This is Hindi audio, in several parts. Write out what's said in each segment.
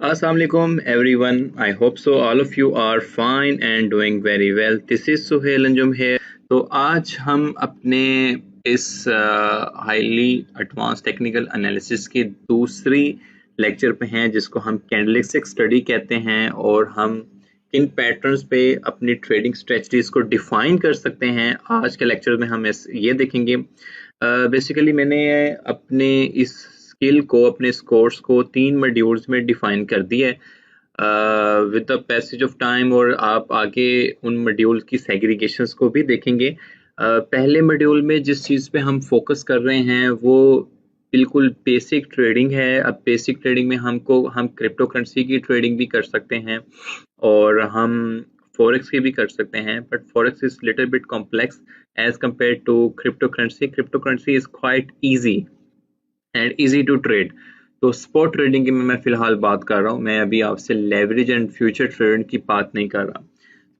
Assalamualaikum everyone. I hope so all of you are fine and doing very well. This is Suhail Anjum here. तो आज हम अपने इस हाईली एडवांस टेक्निकल एनालिसिस की दूसरी लेक्चर पे हैं जिसको हम कैंडलस्टिक स्टडी कहते हैं और हम किन पैटर्न्स पे अपनी ट्रेडिंग स्ट्रेटजीज को डिफाइन कर सकते हैं। आज के लेक्चर में हम ये देखेंगे। बेसिकली मैंने अपने इस स्किल को, अपने इस कोर्स को 3 मॉड्यूल्स में डिफाइन कर दिया है with the passage of time, और आप आगे उन मॉड्यूल की सेग्रीगेशंस को भी देखेंगे। पहले मॉड्यूल में जिस चीज़ पे हम फोकस कर रहे हैं वो बिल्कुल बेसिक ट्रेडिंग है। अब बेसिक ट्रेडिंग में हम क्रिप्टो करेंसी की ट्रेडिंग भी कर सकते हैं और हम फॉरेक्स की भी कर सकते हैं, but forex is little bit complex as compare to crypto currency. Crypto currency is quite easy and easy to trade. तो स्पॉट ट्रेडिंग की मैं फिलहाल बात कर रहा हूँ, मैं अभी आपसे लेवरेज एंड फ्यूचर ट्रेड की बात नहीं कर रहा।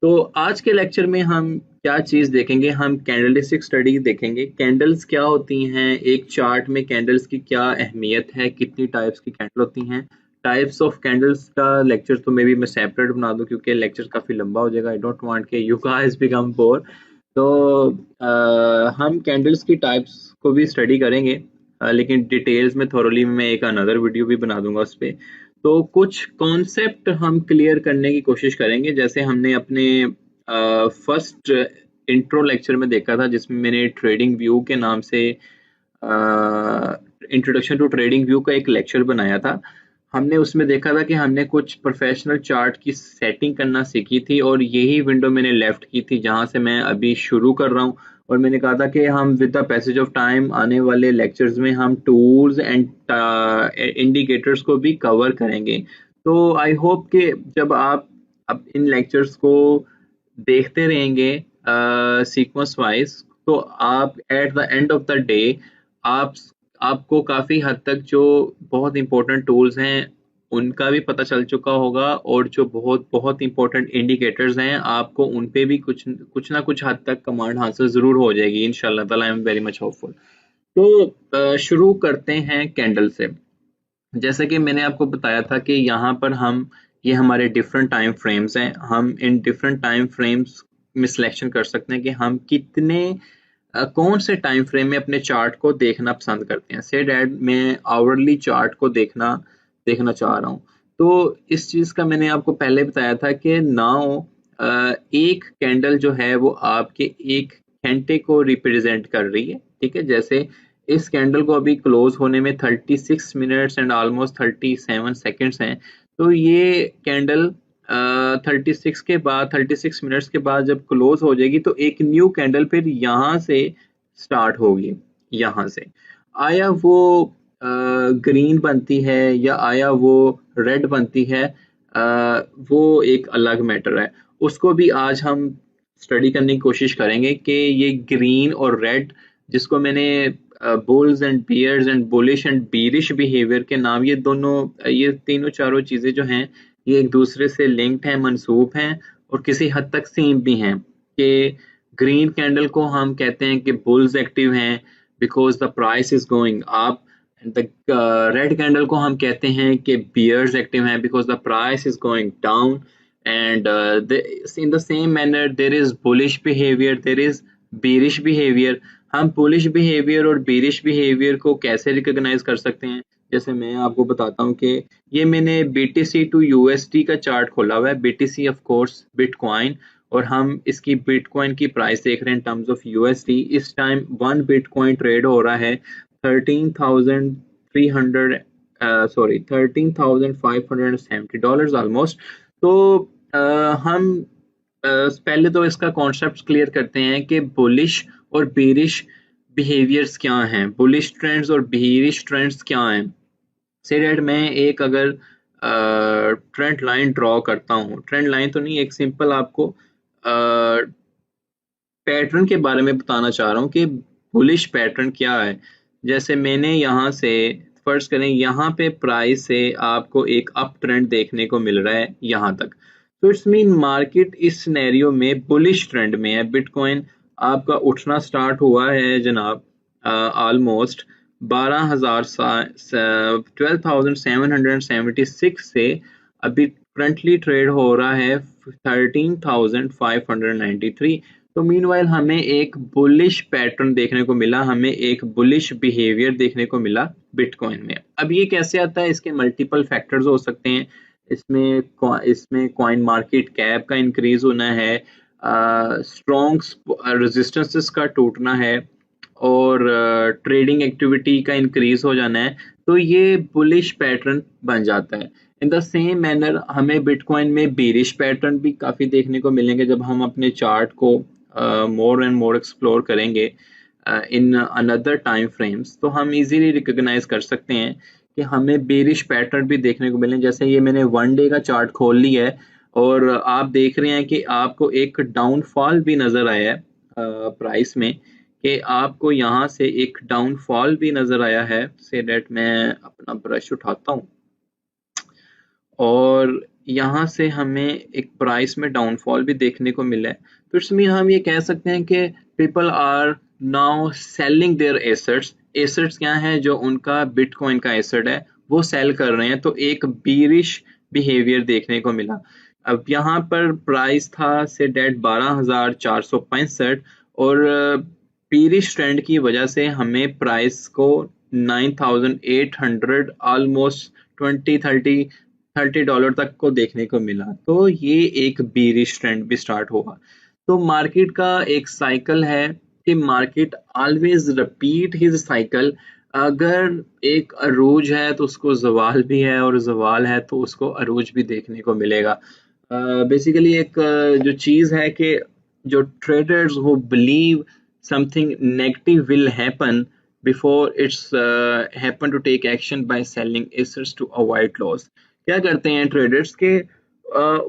तो आज के लेक्चर में हम क्या चीज़ देखेंगे, हम कैंडलस्टिक स्टडी देखेंगे। कैंडल्स क्या होती हैं, एक चार्ट में कैंडल्स की क्या अहमियत है, कितनी टाइप्स की कैंडल होती हैं, टाइप्स ऑफ कैंडल्स का लेक्चर तो मे बी मैं सेपरेट बना दूं क्योंकि लेक्चर काफ़ी लंबा हो जाएगा। आई डोंट वांट के यू गाइस बिकम बोर। तो हम कैंडल्स की टाइप्स को भी स्टडी करेंगे, लेकिन डिटेल्स में थोरली मैं एक अनदर वीडियो भी बना दूंगा उस पर। तो कुछ कॉन्सेप्ट हम क्लियर करने की कोशिश करेंगे, जैसे हमने अपने फर्स्ट इंट्रो लेक्चर में देखा था जिसमें मैंने ट्रेडिंग व्यू के नाम से इंट्रोडक्शन टू ट्रेडिंग व्यू का एक लेक्चर बनाया था। हमने उसमें देखा था कि हमने कुछ प्रोफेशनल चार्ट की सेटिंग करना सीखी थी और यही विंडो मैंने लेफ्ट की थी जहां से मैं अभी शुरू कर रहा हूं। और मैंने कहा था कि हम with the passage of time आने वाले लेक्चर्स में हम टूल्स एंड इंडिकेटर्स को भी कवर करेंगे। तो आई होप कि जब आप अब इन लेक्चर्स को देखते रहेंगे सीक्वेंस वाइज, तो आप at the end of the day आपको काफ़ी हद तक जो बहुत इंपॉर्टेंट टूल्स हैं उनका भी पता चल चुका होगा, और जो बहुत बहुत इंपॉर्टेंट इंडिकेटर्स हैं आपको उन पे भी कुछ ना कुछ हद तक कमांड हासिल ज़रूर हो जाएगी इंशाल्लाह ताला। I am very much hopeful. तो शुरू करते हैं कैंडल से। जैसे कि मैंने आपको बताया था कि यहाँ पर ये हमारे डिफरेंट टाइम फ्रेम्स हैं। हम इन डिफरेंट टाइम फ्रेम्स में सिलेक्शन कर सकते हैं कि हम कितने कौन से टाइम फ्रेम में अपने चार्ट को देखना पसंद करते हैं। से डैट मैं आवरली चार्ट को देखना चाह रहा हूँ। तो इस चीज़ का मैंने आपको पहले बताया था कि नाउ एक कैंडल जो है वो आपके एक घंटे को रिप्रेजेंट कर रही है। ठीक है, जैसे इस कैंडल को अभी क्लोज होने में 36 मिनट्स एंड ऑलमोस्ट 37 सेकेंड्स हैं। तो ये कैंडल 36 मिनट्स के बाद जब क्लोज हो जाएगी तो एक न्यू कैंडल फिर यहाँ से स्टार्ट होगी। यहाँ से आया वो ग्रीन बनती है या आया वो रेड बनती है, वो एक अलग मैटर है। उसको भी आज हम स्टडी करने की कोशिश करेंगे कि ये ग्रीन और रेड, जिसको मैंने bulls and bears and bullish and bearish behaviour के नाम, ये तीनों चारों चीज़ें जो हैं ये एक दूसरे से लिंक्ड हैं, मंसूब हैं और किसी हद तक सेम भी हैं। कि ग्रीन कैंडल को हम कहते हैं कि बुल्स एक्टिव हैं because the price is going up, and the red candle को हम कहते हैं कि बियर्स एक्टिव हैं because the price is going down. And in the same manner there is bullish behavior, there is bearish behavior। हम बुलिश बिहेवियर और बेरिश बिहेवियर को कैसे रिकॉग्नाइज कर सकते हैं, जैसे मैं आपको बताता हूँ कि ये मैंने BTC टू USD का चार्ट खोला हुआ है। BTC ऑफ कोर्स बिटकॉइन, और हम इसकी बिटकॉइन की प्राइस देख रहे हैं इन टर्म्स ऑफ USD। इस टाइम 1 बिटकॉइन ट्रेड हो रहा है 13,570 डॉलर्स ऑलमोस्ट। तो हम पहले तो इसका कॉन्सेप्ट क्लियर करते हैं कि बुलिश और बेरिश बिहेवियर्स क्या हैं, बुलिश ट्रेंड्स और बेरिश ट्रेंड्स क्या हैं। से डेट मैं एक अगर ट्रेंड लाइन ड्रॉ करता हूँ, ट्रेंड लाइन तो नहीं, एक सिंपल आपको पैटर्न के बारे में बताना चाह रहा हूँ कि बुलिश पैटर्न क्या है। जैसे मैंने यहाँ से फर्ज करें, यहाँ पे प्राइस से आपको एक अप ट्रेंड देखने को मिल रहा है यहाँ तक, तो इट्स मीन मार्केट इस सिनेरियो में बुलिश ट्रेंड में है। बिटकॉइन आपका उठना स्टार्ट हुआ है जनाब ऑलमोस्ट 12,776 से अभी करंटली ट्रेड हो रहा है 13,593। तो मीनवाइल हमें एक बुलिश पैटर्न देखने को मिला, हमें एक बुलिश बिहेवियर देखने को मिला बिटकॉइन में। अब ये कैसे आता है, इसके मल्टीपल फैक्टर्स हो सकते हैं। इसमें कॉइन मार्केट कैप का इंक्रीज होना है, स्ट्रॉन्ग रेजिस्टेंसेस का टूटना है, और ट्रेडिंग एक्टिविटी का इंक्रीज हो जाना है, तो ये बुलिश पैटर्न बन जाता है। इन द सेम मैनर हमें बिटकॉइन में बेरिश पैटर्न भी काफी देखने को मिलेंगे जब हम अपने चार्ट को मोर एंड मोर एक्सप्लोर करेंगे इन अनदर टाइम फ्रेम्स, तो हम इजीली रिकॉग्नाइज कर सकते हैं कि हमें बेरिश पैटर्न भी देखने को मिले। जैसे ये मैंने 1 डे का चार्ट खोल लिया है और आप देख रहे हैं कि आपको एक डाउनफॉल भी नजर आया है प्राइस में, कि आपको यहाँ से एक डाउनफॉल भी नजर आया है। से डेट मैं अपना ब्रश उठाता हूँ और यहाँ से हमें एक प्राइस में डाउनफॉल भी देखने को मिला है। तो इसमें हम ये कह सकते हैं कि people are now selling their assets. Assets क्या है, जो उनका बिटकॉइन का एसेट है वो सेल कर रहे हैं, तो एक बीरिश बिहेवियर देखने को मिला। अब यहाँ पर प्राइस था से डेट 12,465 और बीरिश ट्रेंड की वजह से हमें प्राइस को 9,800 ऑलमोस्ट 20-30 डॉलर तक को देखने को मिला। तो ये एक बीरिश ट्रेंड भी स्टार्ट हुआ। तो मार्केट का एक साइकिल है कि market always repeat his cycle. अगर एक अरूज है तो उसको जवाल भी है, और जवाल है तो उसको अरूज भी देखने को मिलेगा। बेसिकली एक जो चीज है कि जो ट्रेडर्स वो believe something negative will happen before it's happen to take action by selling assets to avoid loss। क्या करते हैं ट्रेडर्स के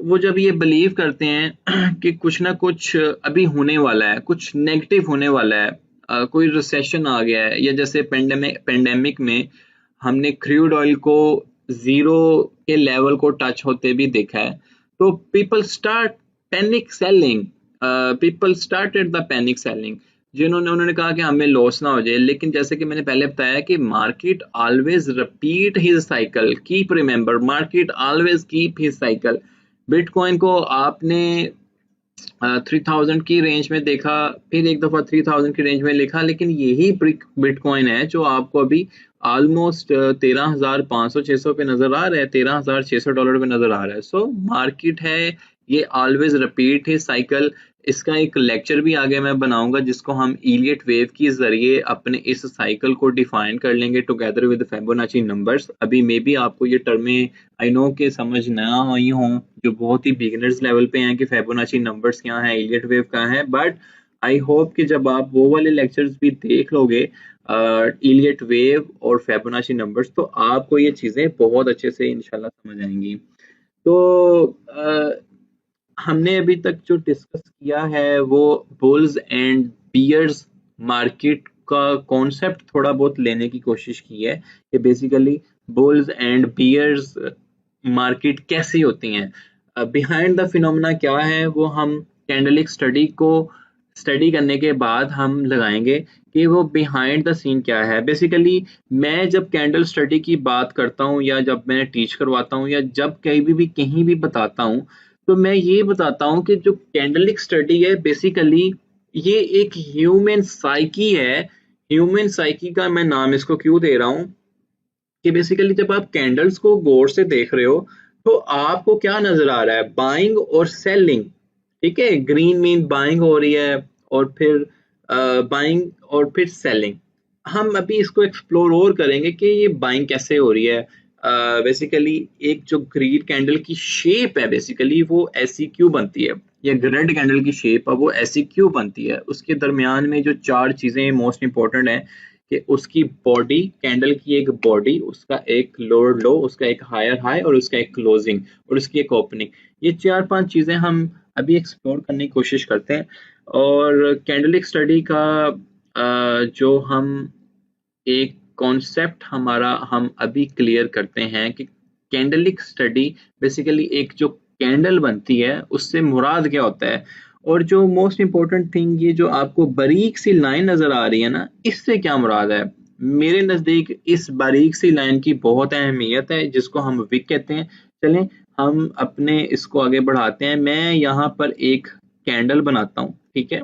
वो जब ये बिलीव करते हैं कि कुछ ना कुछ अभी होने वाला है, कुछ नेगेटिव होने वाला है, कोई रिसेशन आ गया है, या जैसे पेंडेमिक में हमने क्रूड ऑयल को जीरो के लेवल को टच होते भी देखा है, तो people start panic selling. People started the panic selling, उन्होंने कहा कि हमें लॉस ना हो जाए। लेकिन जैसे कि मैंने पहले बताया कि market always repeat his cycle, keep remember market always keep his cycle. Bitcoin को आपने 3000 की रेंज में देखा, फिर एक दफा 3000 की रेंज में लिखा, लेकिन यही बिटकॉइन है जो आपको अभी ऑलमोस्ट 13,500-600 पे नजर आ रहा है, $13,600 पे नजर आ रहा है। सो मार्केट है ये ऑलवेज रिपीट है साइकिल। इसका एक लेक्चर भी आगे मैं बनाऊंगा जिसको हम इलियट वेव के जरिए अपने इस साइकिल को डिफाइन कर लेंगे टुगेदर विद फिबोनाची नंबर्स। अभी मे बी आपको ये टर्में आई नो के समझ ना आई हों, जो बहुत ही बिगिनर्स लेवल पे हैं कि फिबोनाची नंबर्स क्या है, इलियट वेव क्या है, बट आई होप कि जब आप वो वाले लेक्चर्स भी देख लोगे इलियट वेव और फिबोनाची नंबर्स, तो आपको ये चीजें बहुत अच्छे से इंशाल्लाह समझ आएंगी। तो हमने अभी तक जो डिस्कस किया है वो बुल्स एंड बियर्स मार्केट का कॉन्सेप्ट थोड़ा बहुत लेने की कोशिश की है कि basically bulls and bears market कैसी होती हैं, बिहाइंड द फिनोमेना क्या है, वो हम कैंडलिक स्टडी को स्टडी करने के बाद हम लगाएंगे कि वो बिहाइंड द सीन क्या है। बेसिकली मैं जब कैंडल स्टडी की बात करता हूँ, या जब मैं टीच करवाता हूँ, या जब कहीं भी बताता हूँ, तो मैं ये बताता हूँ कि जो कैंडलिक स्टडी है बेसिकली ये एक ह्यूमन साइकी है। ह्यूमन साइकी का मैं नाम इसको क्यों दे रहा हूँ कि बेसिकली जब आप कैंडल्स को गौर से देख रहे हो तो आपको क्या नजर आ रहा है, बाइंग और सेलिंग। ठीक है, ग्रीन मीन बाइंग हो रही है और फिर बाइंग और फिर सेलिंग। हम अभी इसको एक्सप्लोर और करेंगे कि ये बाइंग कैसे हो रही है। बेसिकली एक जो ग्रीन कैंडल की शेप है बेसिकली वो ऐसी क्यों बनती है, या रेड कैंडल की शेप है वो ऐसी क्यों बनती है। उसके दरमियान में जो 4 चीजें मोस्ट इंपॉर्टेंट है कि उसकी बॉडी, कैंडल की एक बॉडी, उसका एक लोअर लो, उसका एक हायर हाई, और उसका एक क्लोजिंग, और उसकी एक ओपनिंग। ये 4-5 चीजें हम अभी एक्सप्लोर करने की कोशिश करते हैं। और कैंडलिक स्टडी का जो हम एक कॉन्सेप्ट हमारा हम अभी क्लियर करते हैं कि कैंडलिक स्टडी बेसिकली एक जो कैंडल बनती है उससे मुराद क्या होता है, और जो मोस्ट इंपॉर्टेंट थिंग ये जो आपको बारीक सी लाइन नजर आ रही है ना, इससे क्या मुराद है। मेरे नज़दीक इस बारीक सी लाइन की बहुत अहमियत है जिसको हम विक कहते हैं। चलें हम अपने इसको आगे बढ़ाते हैं। मैं यहाँ पर एक कैंडल बनाता हूँ, ठीक है।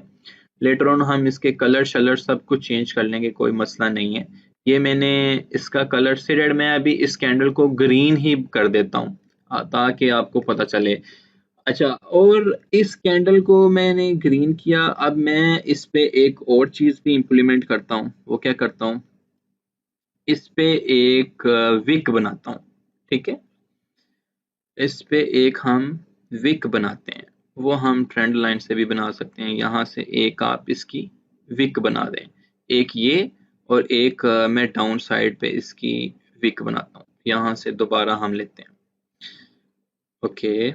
लेटर ऑन हम इसके कलर शलर सब कुछ चेंज कर लेंगे, कोई मसला नहीं है। ये मैंने इसका कलर सेटेड, मैं अभी इस कैंडल को ग्रीन ही कर देता हूँ ताकि आपको पता चले। अच्छा, और इस कैंडल को मैंने ग्रीन किया। अब मैं इस पे एक और चीज भी इम्प्लीमेंट करता हूँ। वो क्या करता हूँ, इस पे एक विक बनाता हूँ, ठीक है। इस पे एक हम विक बनाते हैं। वो हम ट्रेंड लाइन से भी बना सकते हैं। यहाँ से एक आप इसकी विक बना दें, एक ये, और एक मैं डाउन साइड पे इसकी विक बनाता हूँ। यहाँ से दोबारा हम लेते हैं, ओके,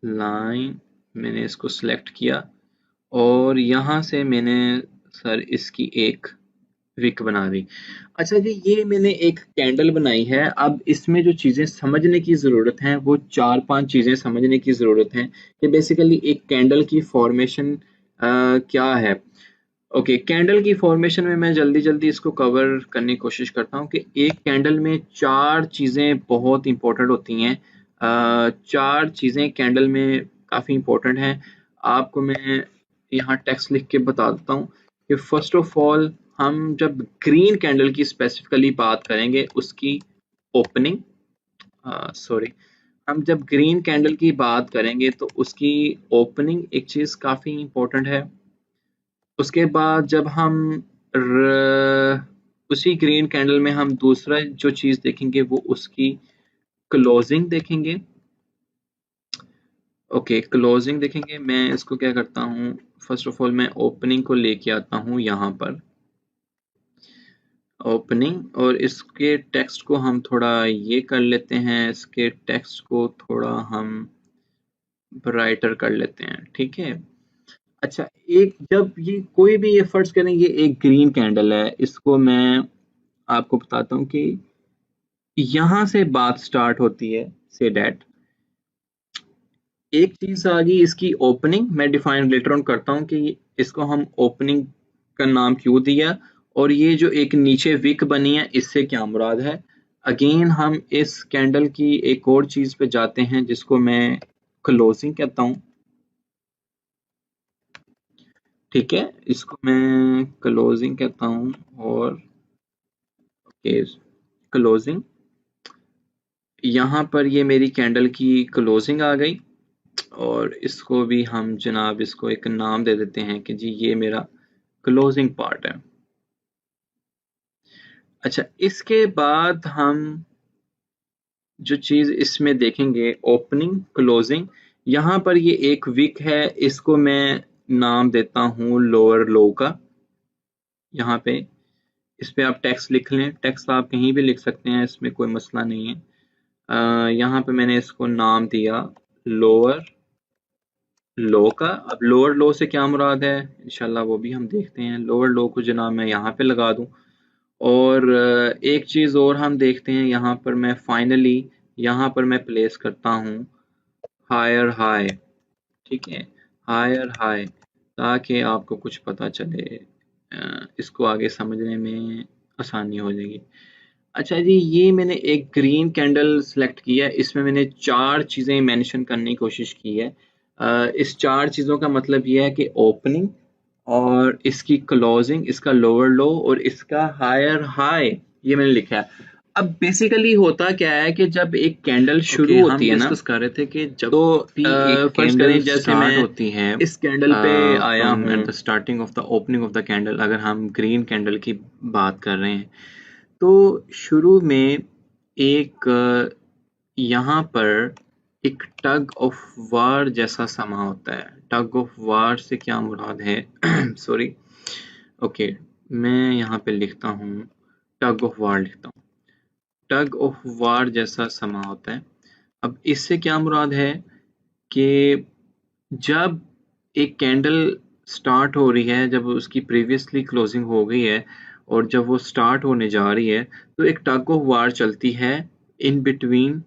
लाइन, मैंने इसको सिलेक्ट किया और यहाँ से मैंने सर इसकी एक विक बना दी। अच्छा जी, ये मैंने एक कैंडल बनाई है। अब इसमें जो चीज़ें समझने की ज़रूरत है वो 4-5 चीज़ें समझने की ज़रूरत है कि बेसिकली एक कैंडल की फॉर्मेशन क्या है। ओके, कैंडल की फॉर्मेशन में मैं जल्दी जल्दी इसको कवर करने की कोशिश करता हूँ कि एक कैंडल में 4 चीज़ें बहुत इंपॉर्टेंट होती हैं। 4 चीज़ें कैंडल में काफ़ी इंपॉर्टेंट हैं। आपको मैं यहाँ टेक्स्ट लिख के बता देता हूँ कि फर्स्ट ऑफ ऑल हम जब ग्रीन कैंडल की स्पेसिफिकली बात करेंगे उसकी ओपनिंग, सॉरी, हम जब ग्रीन कैंडल की बात करेंगे तो उसकी ओपनिंग एक चीज़ काफ़ी इंपॉर्टेंट है। उसके बाद जब हम उसी ग्रीन कैंडल में हम दूसरा जो चीज़ देखेंगे वो उसकी क्लोजिंग देखेंगे। ओके, क्लोजिंग देखेंगे। मैं इसको क्या करता हूँ, फर्स्ट ऑफ ऑल मैं ओपनिंग को लेके आता हूँ यहाँ पर, ओपनिंग, और इसके टेक्स्ट को हम थोड़ा ये कर लेते हैं, इसके टेक्स्ट को थोड़ा हम ब्राइटर कर लेते हैं, ठीक है। अच्छा, एक जब ये कोई भी ये फर्ज करें ये एक ग्रीन कैंडल है, इसको मैं आपको बताता हूँ कि यहाँ से बात स्टार्ट होती है, से डैट एक चीज आ गई इसकी ओपनिंग। मैं डिफाइन लेटर ऑन करता हूँ कि इसको हम ओपनिंग का नाम क्यों दिया, और ये जो एक नीचे विक बनी है इससे क्या मुराद है। अगेन हम इस कैंडल की एक और चीज पे जाते हैं जिसको मैं क्लोजिंग कहता हूँ, ठीक है। इसको मैं क्लोजिंग कहता हूँ, और क्लोजिंग, यहाँ पर ये मेरी कैंडल की क्लोजिंग आ गई। और इसको भी हम जनाब इसको एक नाम दे देते हैं कि जी ये मेरा क्लोजिंग पार्ट है। अच्छा, इसके बाद हम जो चीज़ इसमें देखेंगे ओपनिंग क्लोजिंग, यहाँ पर ये एक विक है, इसको मैं नाम देता हूँ लोअर लो का। यहाँ पे इस पे आप टेक्स्ट लिख लें, टेक्स्ट आप कहीं भी लिख सकते हैं, इसमें कोई मसला नहीं है। यहाँ पे मैंने इसको नाम दिया लोअर लो का। अब लोअर लो से क्या मुराद है इंशाल्लाह वो भी हम देखते हैं। लोअर लो को जनाब मैं यहाँ पे लगा दूं, और एक चीज़ और हम देखते हैं, यहाँ पर मैं फाइनली यहाँ पर मैं प्लेस करता हूँ हायर हाई, ठीक है, हायर हाई, ताकि आपको कुछ पता चले, इसको आगे समझने में आसानी हो जाएगी। अच्छा जी, ये मैंने एक ग्रीन कैंडल सेलेक्ट किया है, इसमें मैंने 4 चीज़ें मेंशन करने की कोशिश की है। इस 4 चीज़ों का मतलब ये है कि ओपनिंग, और इसकी क्लोजिंग, इसका लोअर लो, और इसका हायर हाई, ये मैंने लिखा है। अब बेसिकली होता क्या है कि जब एक कैंडल शुरू होती है ना, डिस्कस कर रहे थे कि जब तो फर्ज करें जैसे मैं होती है इस कैंडल पे आया हूँ at the starting of the opening of the candle, अगर हम ग्रीन कैंडल की बात कर रहे हैं तो शुरू में एक यहाँ पर एक टग ऑफ वार जैसा समा होता है। टग ऑफ वार से क्या मुराद है सॉरी, ओके, मैं यहाँ पे लिखता हूँ टग ऑफ वार लिखता हूँ। टग ऑफ वार जैसा समा होता है। अब इससे क्या मुराद है कि जब एक कैंडल स्टार्ट हो रही है, जब उसकी प्रीवियसली क्लोजिंग हो गई है और जब वो स्टार्ट होने जा रही है, तो एक टग ऑफ वार चलती है इन बिटवीन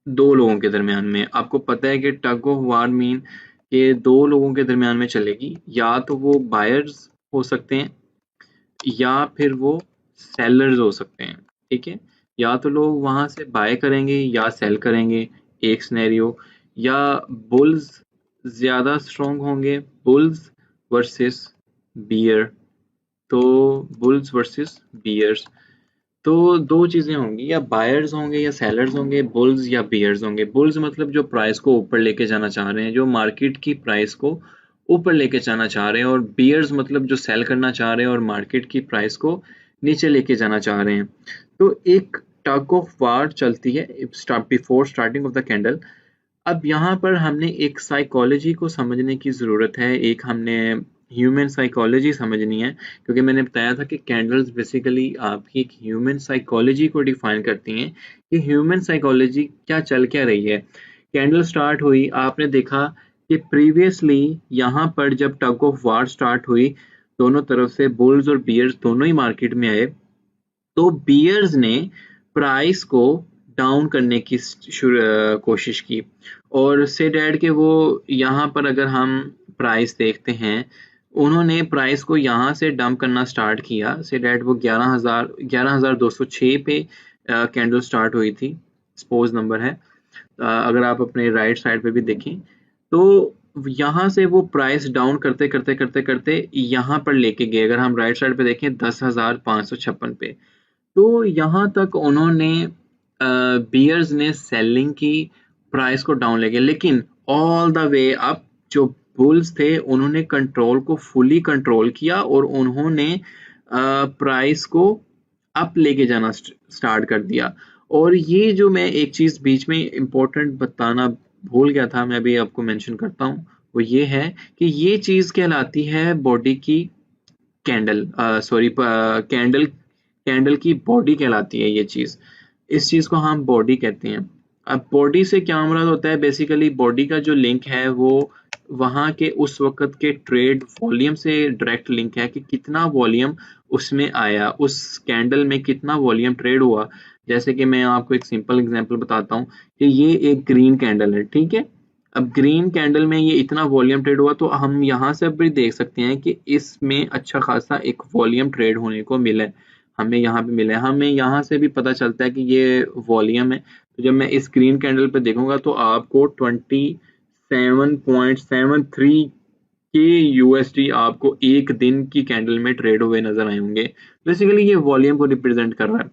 दो लोगों के दरमियान में। आपको पता है कि टग ऑफ वार मीन कि दो लोगों के दरमियान में चलेगी, या तो वो बायर्स हो सकते हैं या फिर वो सेलर्स हो सकते हैं, ठीक है। या तो लोग वहां से बाय करेंगे या सेल करेंगे, एक सिनेरियो। या बुल्स ज्यादा स्ट्रॉन्ग होंगे, बुल्स वर्सेस बियर। तो बुल्स वर्सेस बियर्स, तो दो चीजें होंगी, या बायर्स होंगे या सेलर्स होंगे, बुल्स या बियर्स होंगे। बुल्स मतलब जो प्राइस को ऊपर लेके जाना चाह रहे हैं, जो मार्केट की प्राइस को ऊपर लेके जाना चाह रहे हैं, और बियर्स मतलब जो सेल करना चाह रहे हैं और मार्केट की प्राइस को नीचे लेके जाना चाह रहे हैं। तो एक टग ऑफ वार चलती है before starting of the candle. अब यहाँ पर हमने एक साइकोलॉजी को समझने की ज़रूरत है, एक हमने ह्यूमन साइकोलॉजी समझनी है, क्योंकि मैंने बताया था कि कैंडल्स बेसिकली आपकी एक ह्यूमन साइकोलॉजी को डिफाइन करती हैं कि ह्यूमन साइकोलॉजी क्या चल क्या रही है। कैंडल स्टार्ट हुई, आपने देखा कि प्रीवियसली यहाँ पर जब टग ऑफ वार स्टार्ट हुई, दोनों तरफ से बुल्स और बियर्स दोनों ही मार्केट में आए, तो बियर्स ने प्राइस को डाउन करने की कोशिश की। और से डैड के वो यहाँ पर अगर हम प्राइस देखते हैं, उन्होंने प्राइस को यहाँ से डंप करना स्टार्ट किया। से डैड वो 11,206 पे कैंडल स्टार्ट हुई थी, सपोज नंबर है। अगर आप अपने राइट साइड पे भी देखें, तो यहाँ से वो प्राइस डाउन करते करते करते करते यहाँ पर लेके गए। अगर हम राइट साइड पे देखें 10,556 पे, तो यहाँ तक उन्होंने बियर्स ने सेलिंग की, प्राइस को डाउन लेके, लेकिन ऑल द वे अप जो बुल्स थे उन्होंने कंट्रोल को फुली कंट्रोल किया और उन्होंने प्राइस को अप लेके जाना स्टार्ट कर दिया। और ये जो मैं एक चीज बीच में इम्पोर्टेंट बताना भूल गया था, मैं अभी आपको मेंशन करता हूँ, वो ये है कि ये चीज कहलाती है बॉडी की कैंडल, सॉरी कैंडल, कैंडल की बॉडी कहलाती है ये चीज। इस चीज को हम बॉडी कहते हैं। अब बॉडी से क्या मुराद होता है, बेसिकली बॉडी का जो लिंक है वो वहां के उस वक्त के ट्रेड वॉल्यूम से डायरेक्ट लिंक है कि कितना वॉल्यूम उसमें आया, उस कैंडल में कितना वॉल्यूम ट्रेड हुआ। जैसे कि मैं आपको एक सिंपल एग्जांपल बताता हूँ कि ये एक ग्रीन कैंडल है, ठीक है। अब ग्रीन कैंडल में ये इतना वॉल्यूम ट्रेड हुआ, तो हम यहाँ से भी देख सकते हैं कि इसमें अच्छा खासा एक वॉल्यूम ट्रेड होने को मिला है, हमें यहाँ पे मिला है। हमें यहाँ से भी पता चलता है कि ये वॉल्यूम है। तो जब मैं इस ग्रीन कैंडल पे देखूंगा तो आपको 27.73 के यूएसडी आपको एक दिन की कैंडल में ट्रेड हुए नजर आए होंगे। बेसिकली ये वॉल्यूम को रिप्रेजेंट कर रहा है।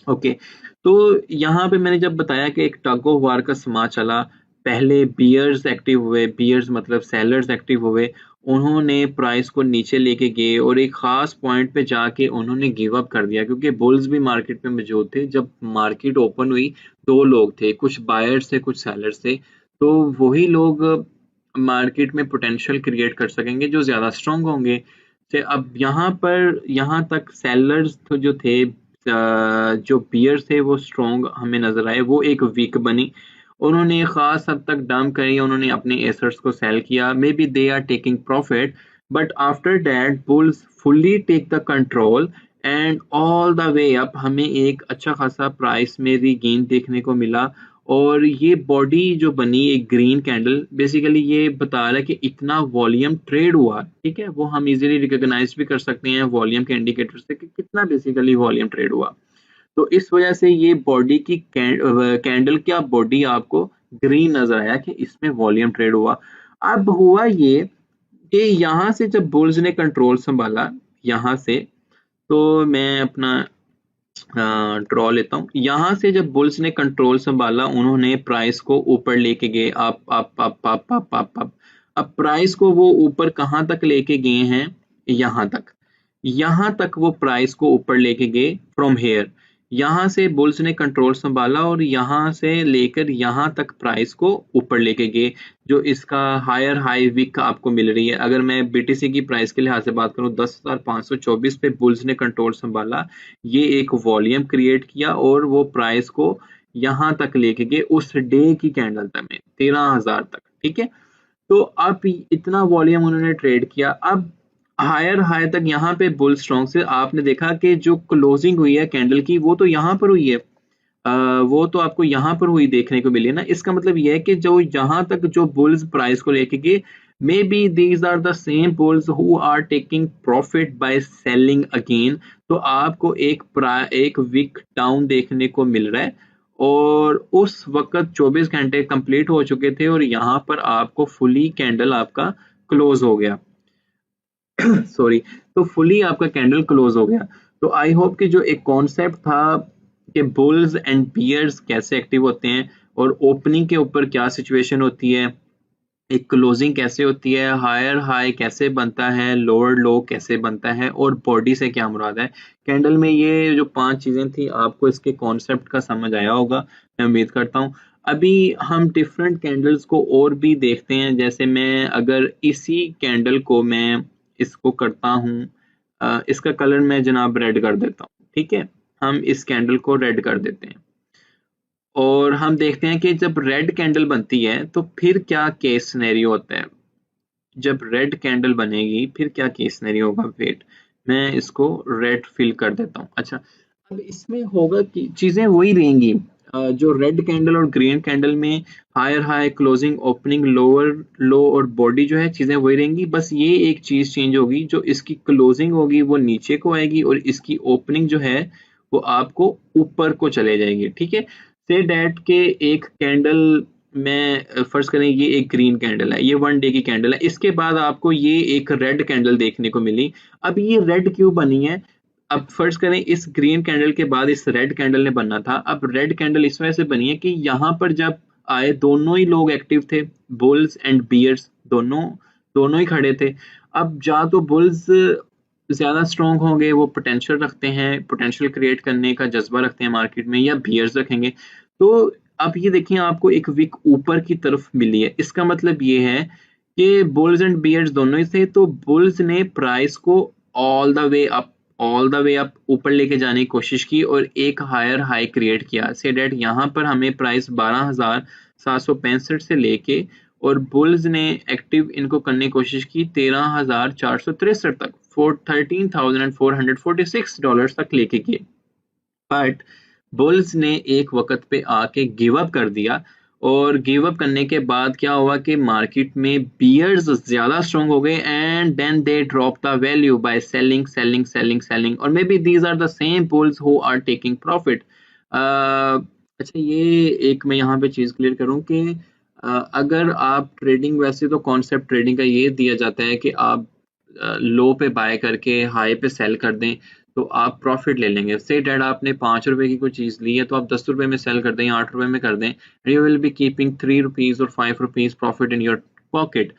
ओके, तो यहाँ पे मैंने जब बताया कि एक टग ऑफ वार का समा चला, पहले बियर्स एक्टिव हुए, बियर्स मतलब सेलर्स एक्टिव हुए, उन्होंने प्राइस को नीचे लेके गए और एक खास पॉइंट पे जाके उन्होंने गिव अप कर दिया, क्योंकि बुल्स भी मार्केट में मौजूद थे। जब मार्केट ओपन हुई, दो लोग थे, कुछ बायर्स थे कुछ सेलर्स थे। तो वही लोग मार्केट में पोटेंशियल क्रिएट कर सकेंगे जो ज्यादा स्ट्रांग होंगे। से अब यहाँ पर यहाँ तक सेलर्स तो जो थे, जो बियर थे वो स्ट्रॉन्ग हमें नजर आए, वो एक वीक बनी। उन्होंने खास हद तक डंप करी, उन्होंने अपने एसेट्स को सेल किया, maybe they are taking profit, but after that bulls fully take the control and all the way up हमें एक अच्छा खासा प्राइस में रीगेन देखने को मिला। और ये बॉडी जो बनी एक ग्रीन कैंडल, बेसिकली ये बता रहा है कि इतना वॉल्यूम ट्रेड हुआ, ठीक है। वो हम इजीली रिकॉग्नाइज भी कर सकते हैं वॉल्यूम के इंडिकेटर से कि कितना बेसिकली वॉल्यूम ट्रेड हुआ। तो इस वजह से ये बॉडी की कैंडल का बॉडी आपको ग्रीन नजर आया कि इसमें वॉल्यूम ट्रेड हुआ। अब हुआ ये कि यहाँ से जब बुल्स ने कंट्रोल संभाला, यहाँ से, तो मैं अपना ड्रॉ लेता हूँ। यहाँ से जब बुल्स ने कंट्रोल संभाला, उन्होंने प्राइस को ऊपर लेके गए, up up up up up up up. अब प्राइस को वो ऊपर कहाँ तक लेके गए हैं, यहाँ तक, यहाँ तक वो प्राइस को ऊपर लेके गए फ्रॉम हेयर। यहाँ से बुल्स ने कंट्रोल संभाला और यहाँ से लेकर यहाँ तक प्राइस को ऊपर लेके गए, जो इसका हायर हाई विक आपको मिल रही है। अगर मैं बीटीसी की प्राइस के लिहाज से बात करूं, 10,524 पे बुल्स ने कंट्रोल संभाला, ये एक वॉल्यूम क्रिएट किया और वो प्राइस को यहाँ तक लेके गए उस डे की कैंडल तक में 13,000 तक, ठीक है। तो अब इतना वॉल्यूम उन्होंने ट्रेड किया। अब हायर हाई तक यहाँ पे बुल स्ट्रॉन्ग से आपने देखा कि जो क्लोजिंग हुई है कैंडल की वो तो यहाँ पर हुई है, वो तो आपको यहाँ पर हुई देखने को मिली है ना। इसका मतलब ये है कि जो यहाँ तक जो बुल्स प्राइस को लेके गए, maybe these are the same bulls who are taking profit by selling again. तो आपको एक वीक डाउन देखने को मिल रहा है और उस वक्त 24 घंटे कंप्लीट हो चुके थे और यहाँ पर आपको फुली कैंडल आपका क्लोज हो गया। सॉरी, तो फुली आपका कैंडल क्लोज हो गया। तो आई होप कि जो एक कॉन्सेप्ट था कि बुल्स एंड बियर्स कैसे एक्टिव होते हैं और ओपनिंग के ऊपर क्या सिचुएशन होती है, एक क्लोजिंग कैसे होती है, हायर हाई कैसे बनता है, लोअर लो कैसे बनता है और बॉडी से क्या मुराद है कैंडल में, ये जो 5 चीजें थी आपको इसके कॉन्सेप्ट का समझ आया होगा, मैं उम्मीद करता हूँ। अभी हम डिफरेंट कैंडल्स को और भी देखते हैं। जैसे मैं अगर इसी कैंडल को मैं इसको करता हूँ, इसका कलर मैं जनाब रेड कर देता हूँ, ठीक है, हम इस कैंडल को रेड कर देते हैं और हम देखते हैं कि जब रेड कैंडल बनती है तो फिर क्या केस सिनेरियो होता है। जब रेड कैंडल बनेगी फिर क्या केस सिनेरियो होगा, वेट मैं इसको रेड फिल कर देता हूँ। अच्छा, अब इसमें होगा कि चीजें वही रहेंगी, जो रेड कैंडल और ग्रीन कैंडल में higher high, closing, opening, lower low और बॉडी जो है चीजें वही रहेंगी, बस ये एक चीज चेंज होगी, जो इसकी क्लोजिंग होगी वो नीचे को आएगी और इसकी ओपनिंग जो है वो आपको ऊपर को चले जाएगी, ठीक है। से डैट के एक कैंडल में फर्ज करें ये एक ग्रीन कैंडल है, ये 1 डे की कैंडल है, इसके बाद आपको ये एक रेड कैंडल देखने को मिली। अब ये रेड क्यों बनी है, अब फर्ज करें इस ग्रीन कैंडल के बाद इस रेड कैंडल ने बनना था। अब रेड कैंडल इस वजह से बनी है कि यहाँ पर जब आए दोनों ही लोग एक्टिव थे, बुल्स एंड बियर्स दोनों दोनों ही खड़े थे। अब जा तो बुल्स ज्यादा स्ट्रॉन्ग होंगे, वो पोटेंशियल रखते हैं, पोटेंशियल क्रिएट करने का जज्बा रखते हैं मार्केट में, या बियर्स रखेंगे। तो अब ये देखिए आपको एक विक ऊपर की तरफ मिली है, इसका मतलब ये है कि बुल्स एंड बियर्स दोनों ही थे, तो बुल्स ने प्राइस को ऑल द वे अप ऊपर लेके जाने की कोशिश की और एक हायर हाई क्रिएट किया। से डेट यहाँ पर हमें प्राइस 12,765 से लेके और बुल्स ने एक्टिव इनको करने की कोशिश की 13,463 तक, $13,446 तक लेके गए। बट बुल्स ने एक वक्त पे आके गिव अप कर दिया और गिव अप करने के बाद क्या हुआ कि मार्केट में बियर्स ज्यादा स्ट्रॉन्ग हो गए and then they drop the value by selling selling selling selling, और maybe these are the same bulls who are taking profit. अच्छा, ये एक मैं यहाँ पे चीज क्लियर करूँ कि अगर आप ट्रेडिंग, वैसे तो कॉन्सेप्ट ट्रेडिंग का ये दिया जाता है कि आप लो पे बाय करके हाई पे सेल कर दें तो आप प्रॉफिट ले लेंगे। से डैट आपने 5 रुपए की कोई चीज ली है तो आप 10 रुपए में सेल कर दें, 8 रुपए में कर दें, you will B keeping 3 rupees और 5 rupees profit in your pocket.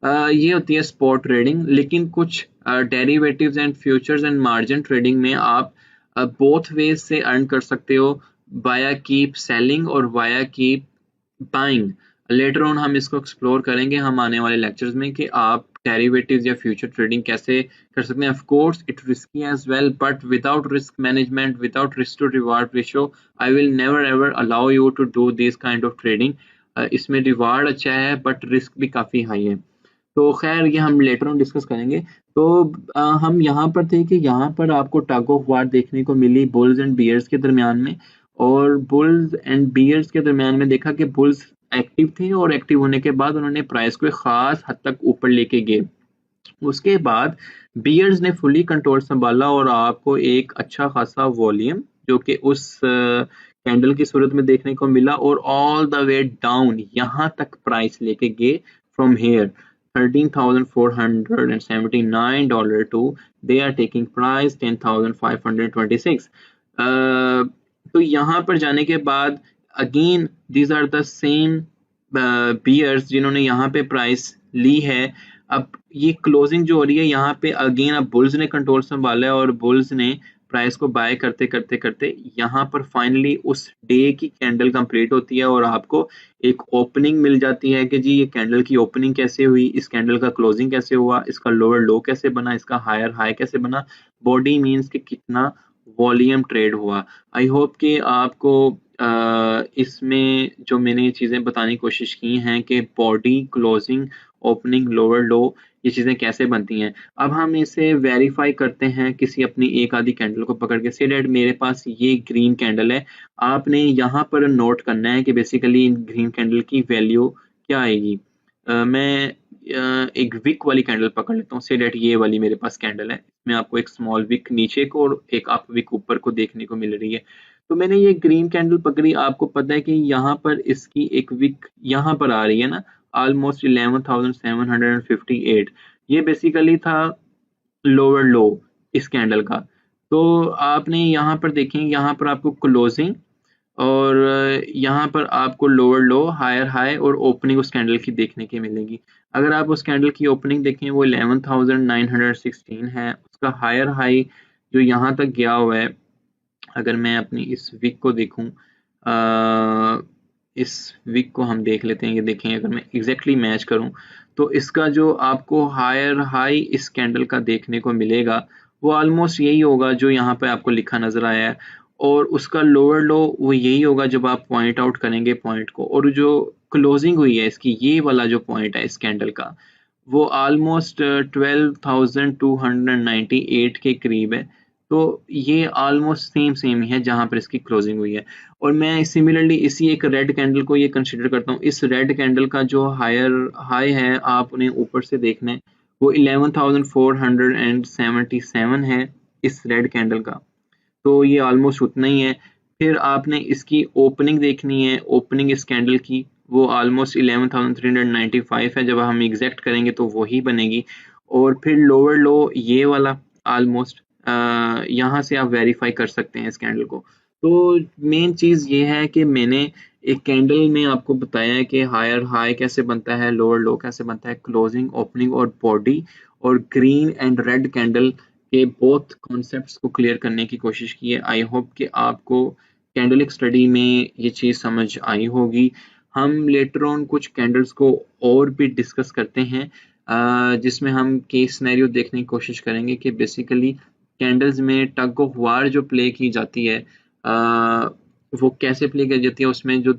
ये होती है स्पॉट ट्रेडिंग। लेकिन कुछ derivatives and futures and margin trading में आप बोथ वेज से अर्न कर सकते हो, वाया कीप सेलिंग और via keep buying. Later on हम इसको एक्सप्लोर करेंगे हम आने वाले लेक्चर्स में कि आप डेरिवेटिव्स या फ्यूचर ट्रेडिंग कैसे कर सकते हैं। Of course it risky as well, but without risk management, without risk to reward ratio, I will never ever allow you to do this kind of trading. इसमें रिवार्ड अच्छा है बट रिस्क भी काफी हाई है। तो खैर ये हम लेटर ऑन डिस्कस करेंगे। तो हम यहाँ पर थे कि यहाँ पर आपको टग ऑफ वार देखने को मिली बुल्स एंड बियर्स के दरमियान में, और बुल्स एंड बियर्स के दरमियान में देखा कि बुल्स एक्टिव थे और एक्टिव होने के बाद उन्होंने प्राइस को एक खास हद तक ऊपर लेके गए। उसके बाद बियर्स ने फुली कंट्रोल संभाला और आपको एक अच्छा खासा वॉल्यूम जो कि उस कैंडल की सूरत में देखने को मिला और ऑल द वे डाउन यहाँ तक प्राइस लेके गए from here $13,479 to they are taking price 10,526। तो यहाँ पर जाने के बाद again these are the same bears जिन्होंने यहाँ पे प्राइस ली है। अब ये क्लोजिंग जो हो रही है यहाँ पे अगेन अब बुल्स ने कंट्रोल संभाला है और बुल्स ने प्राइस को बाय करते करते करते यहाँ पर फाइनली उस डे की कैंडल कंप्लीट होती है और आपको एक ओपनिंग मिल जाती है कि जी ये कैंडल की ओपनिंग कैसे हुई, इस कैंडल का क्लोजिंग कैसे हुआ, इसका लोअर लो कैसे बना, इसका हायर हाई कैसे बना, बॉडी मींस कि कितना वॉल्यूम ट्रेड हुआ। आई होप कि आपको इसमें जो मैंने चीज़ें बताने की कोशिश की हैं कि बॉडी, क्लोजिंग, ओपनिंग, लोअर लो, ये चीज़ें कैसे बनती हैं। अब हम इसे वेरीफाई करते हैं किसी अपनी एक आधी कैंडल को पकड़ के। से डैट मेरे पास ये ग्रीन कैंडल है, आपने यहाँ पर नोट करना है कि बेसिकली इन ग्रीन कैंडल की वैल्यू क्या आएगी। मैं एक विक वाली कैंडल पकड़ लेता हूँ, से डेट ये वाली मेरे पास कैंडल है, इसमें आपको एक स्मॉल विक नीचे को और एक अप विक ऊपर को देखने को मिल रही है। तो मैंने ये ग्रीन कैंडल पकड़ी, आपको पता है कि यहाँ पर इसकी एक विक यहाँ पर आ रही है ना, ऑलमोस्ट 11,758। ये बेसिकली था लोअर लो इस कैंडल का। तो आपने यहाँ पर देखें, यहाँ पर आपको क्लोजिंग और यहाँ पर आपको लोअर लो, हायर हाई और ओपनिंग उस कैंडल की देखने की मिलेगी। अगर आप उस कैंडल की ओपनिंग देखें वो 11,916 है, उसका हायर हाई जो यहाँ तक गया हुआ है, अगर मैं अपनी इस वीक को देखूं, इस वीक को हम देख लेते हैं, ये देखें अगर मैं एग्जैक्टली मैच करूं तो इसका जो आपको हायर हाई इस कैंडल का देखने को मिलेगा वो ऑलमोस्ट यही होगा जो यहाँ पे आपको लिखा नजर आया है, और उसका लोअर लो वो यही होगा जब आप पॉइंट आउट करेंगे पॉइंट को, और जो क्लोजिंग हुई है इसकी ये वाला जो पॉइंट है इस कैंडल का वो ऑलमोस्ट 12,298 के करीब है। तो ये ऑलमोस्ट सेम सेम ही है जहां पर इसकी क्लोजिंग हुई है। और मैं सिमिलरली इसी एक रेड कैंडल को ये कंसिडर करता हूँ, इस रेड कैंडल का जो हायर हाई है आप उन्हें ऊपर से देखना है वो 11,477 है इस रेड कैंडल का, तो ये ऑलमोस्ट उतना ही है। फिर आपने इसकी ओपनिंग देखनी है, ओपनिंग इस कैंडल की वो ऑलमोस्ट 11,395 है, जब हम एग्जैक्ट करेंगे तो वही बनेगी। और फिर लोअर लो ये वाला ऑलमोस्ट यहाँ से आप वेरीफाई कर सकते हैं इस कैंडल को। तो मेन चीज़ ये है कि मैंने एक कैंडल में आपको बताया है कि हायर हाई कैसे बनता है, लोअर लो कैसे बनता है, क्लोजिंग, ओपनिंग और बॉडी, और ग्रीन एंड रेड कैंडल के बोथ कॉन्सेप्ट्स को क्लियर करने की कोशिश की है। आई होप कि आपको कैंडलिक स्टडी में ये चीज़ समझ आई होगी। हम लेटर ऑन कुछ कैंडल्स को और भी डिस्कस करते हैं, जिसमें हम केस सिनेरियो देखने की कोशिश करेंगे कि बेसिकली कैंडल्स में टग ऑफ वार जो प्ले की जाती है वो कैसे प्ले की जाती है। उसमें जो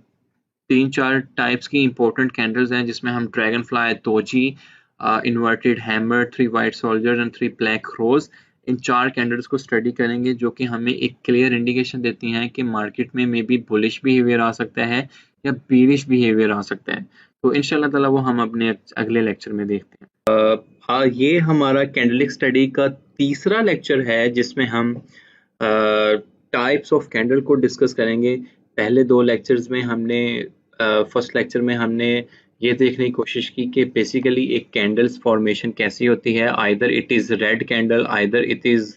3-4 टाइप्स की इंपॉर्टेंट कैंडल्स हैं जिसमें हम dragon fly, doji, inverted hammer, 3 white soldiers and 3 black crows, इन 4 कैंडल्स को स्टडी करेंगे जो कि हमें एक क्लियर इंडिकेशन देती हैं कि मार्केट में मे बी बुलिश बिहेवियर आ सकता है या बीरिश बिहेवियर आ सकता है। तो इंशाल्लाह ताला वो हम अपने अगले लेक्चर में देखते हैं। ये हमारा कैंडलिक स्टडी का तीसरा लेक्चर है जिसमें हम टाइप्स ऑफ कैंडल को डिस्कस करेंगे। पहले 2 लेक्चर्स में हमने फर्स्ट लेक्चर में हमने ये देखने की कोशिश की कि बेसिकली एक कैंडल्स फॉर्मेशन कैसी होती है, either it is red candle, either it is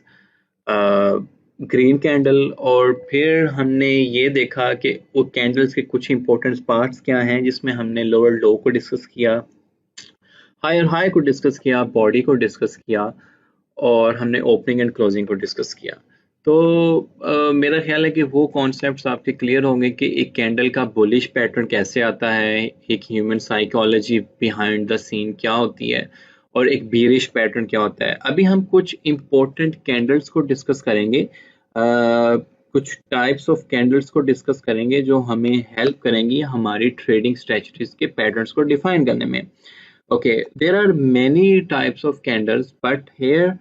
green candle. और फिर हमने ये देखा कि वो कैंडल्स के कुछ इंपॉर्टेंट पार्ट्स क्या हैं, जिसमें हमने लोअर लो को डिस्कस किया, हायर हाई को डिस्कस किया, बॉडी को डिस्कस किया, और हमने ओपनिंग एंड क्लोजिंग को डिस्कस किया। तो मेरा ख्याल है कि वो कॉन्सेप्ट्स आपके क्लियर होंगे कि एक कैंडल का बुलिश पैटर्न कैसे आता है, एक human psychology behind the scene क्या होती है, और एक बीरिश पैटर्न क्या होता है। अभी हम कुछ इम्पोर्टेंट कैंडल्स को डिस्कस करेंगे, कुछ टाइप्स ऑफ कैंडल्स को डिस्कस करेंगे जो हमें हेल्प करेंगी हमारी ट्रेडिंग स्ट्रेटजीज के पैटर्न्स को डिफाइन करने में। Okay, there are many types of candles, but here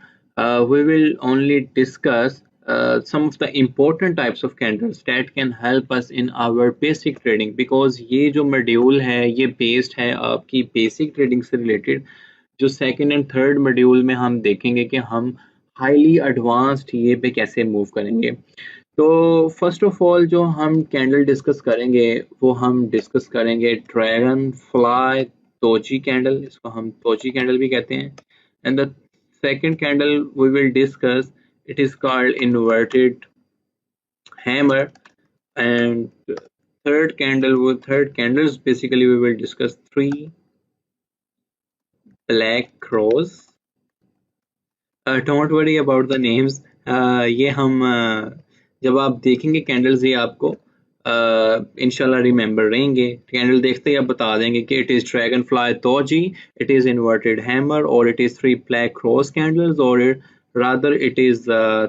we will only discuss some of the important types of candles that can help us in our basic trading, because ये जो मॉड्यूल है ये बेस्ड है आपकी बेसिक ट्रेडिंग से रिलेटेड। जो सेकंड एंड थर्ड मॉड्यूल में हम देखेंगे कि हम हाईली एडवांस्ड ये पे कैसे मूव करेंगे। तो फर्स्ट ऑफ ऑल जो हम कैंडल डिस्कस करेंगे वो हम डिस्कस करेंगे ड्रैगन फ्लाई तोजी कैंडल, इसको हम तोजी कैंडल भी कहते हैं। And the second candle we will discuss, it is called inverted hammer. And third candles basically we will discuss 3 black crows. Don't worry about the names. ये हम जब आप देखेंगे कैंडल्स ये आपको इंशाल्लाह रिमेंबर रहेंगे। कैंडल देखते ही आप बता देंगे कि it is dragon fly doji, it is inverted hammer, और it is 3 black cross candles, और rather it is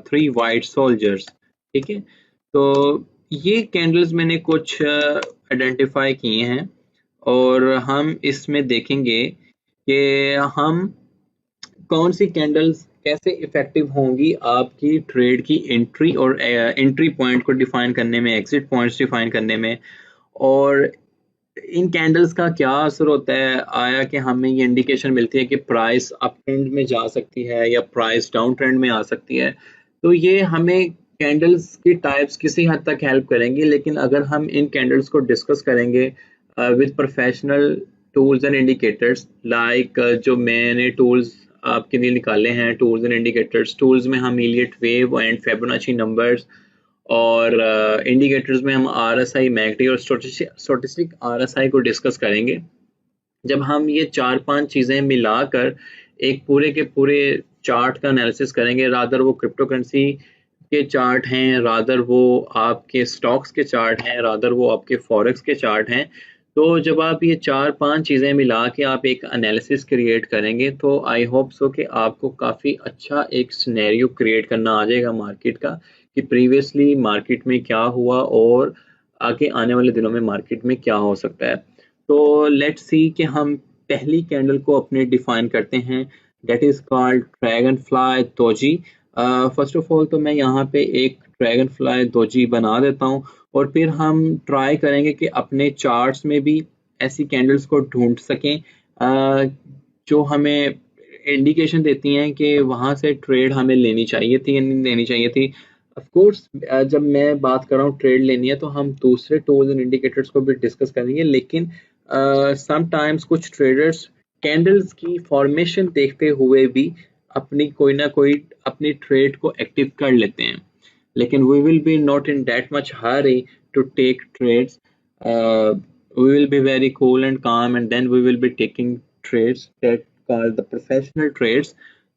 3 white soldiers. ठीक है, तो ये कैंडल्स मैंने कुछ आइडेंटिफाई किए हैं, और हम इसमें देखेंगे कि हम कौन सी कैंडल्स कैसे इफेक्टिव होंगी आपकी ट्रेड की एंट्री और एंट्री पॉइंट को डिफाइन करने में, एग्जिट पॉइंट्स डिफाइन करने में, और इन कैंडल्स का क्या असर होता है, आया कि हमें ये इंडिकेशन मिलती है कि प्राइस अप ट्रेंड में जा सकती है या प्राइस डाउन ट्रेंड में आ सकती है। तो ये हमें कैंडल्स की टाइप्स किसी हद तक हेल्प करेंगी, लेकिन अगर हम इन कैंडल्स को डिस्कस करेंगे with professional tools and indicators, like जो मैंने टूल्स आपके लिए निकाले हैं, टूल्स एंड इंडिकेटर्स, टूल्स में हम Elliot wave and Fibonacci numbers, और इंडिकेटर्स में हम RSI, मैकडी और स्टोचस्टिक RSI को डिस्कस करेंगे। जब हम ये 4-5 चीज़ें मिलाकर एक पूरे के पूरे चार्ट का एनालिसिस करेंगे, रादर वो क्रिप्टो करेंसी के चार्ट हैं, रादर वो आपके स्टॉक्स के चार्ट हैं, रादर वो आपके फॉरेक्स के चार्ट हैं, तो जब आप ये 4-5 चीज़ें मिला के आप एक एनालिसिस क्रिएट करेंगे, तो आई होप सो कि आपको काफ़ी अच्छा एक सिनेरियो क्रिएट करना आ जाएगा मार्केट का, कि प्रीवियसली मार्केट में क्या हुआ और आगे आने वाले दिनों में मार्केट में क्या हो सकता है। तो लेट्स सी कि हम पहली कैंडल को अपने डिफाइन करते हैं, that is called dragon fly doji. First of all तो मैं यहाँ पे एक ड्रैगन फ्लाई दोजी बना देता हूँ, और फिर हम ट्राई करेंगे कि अपने चार्ट्स में भी ऐसी कैंडल्स को ढूंढ सकें जो हमें इंडिकेशन देती हैं कि वहाँ से ट्रेड हमें लेनी चाहिए थी या नहीं लेनी चाहिए थी। ऑफ कोर्स जब मैं बात कर रहा हूँ ट्रेड लेनी है, तो हम दूसरे टूल्स एंड इंडिकेटर्स को भी डिस्कस करेंगे, लेकिन समटाइम्स कुछ ट्रेडर्स कैंडल्स की फॉर्मेशन देखते हुए भी अपनी कोई ना कोई अपनी ट्रेड को एक्टिव कर लेते हैं, लेकिन we will be not in that much hurry to take trades. We will be very cool and calm, and then we will be taking trades that called the professional trades.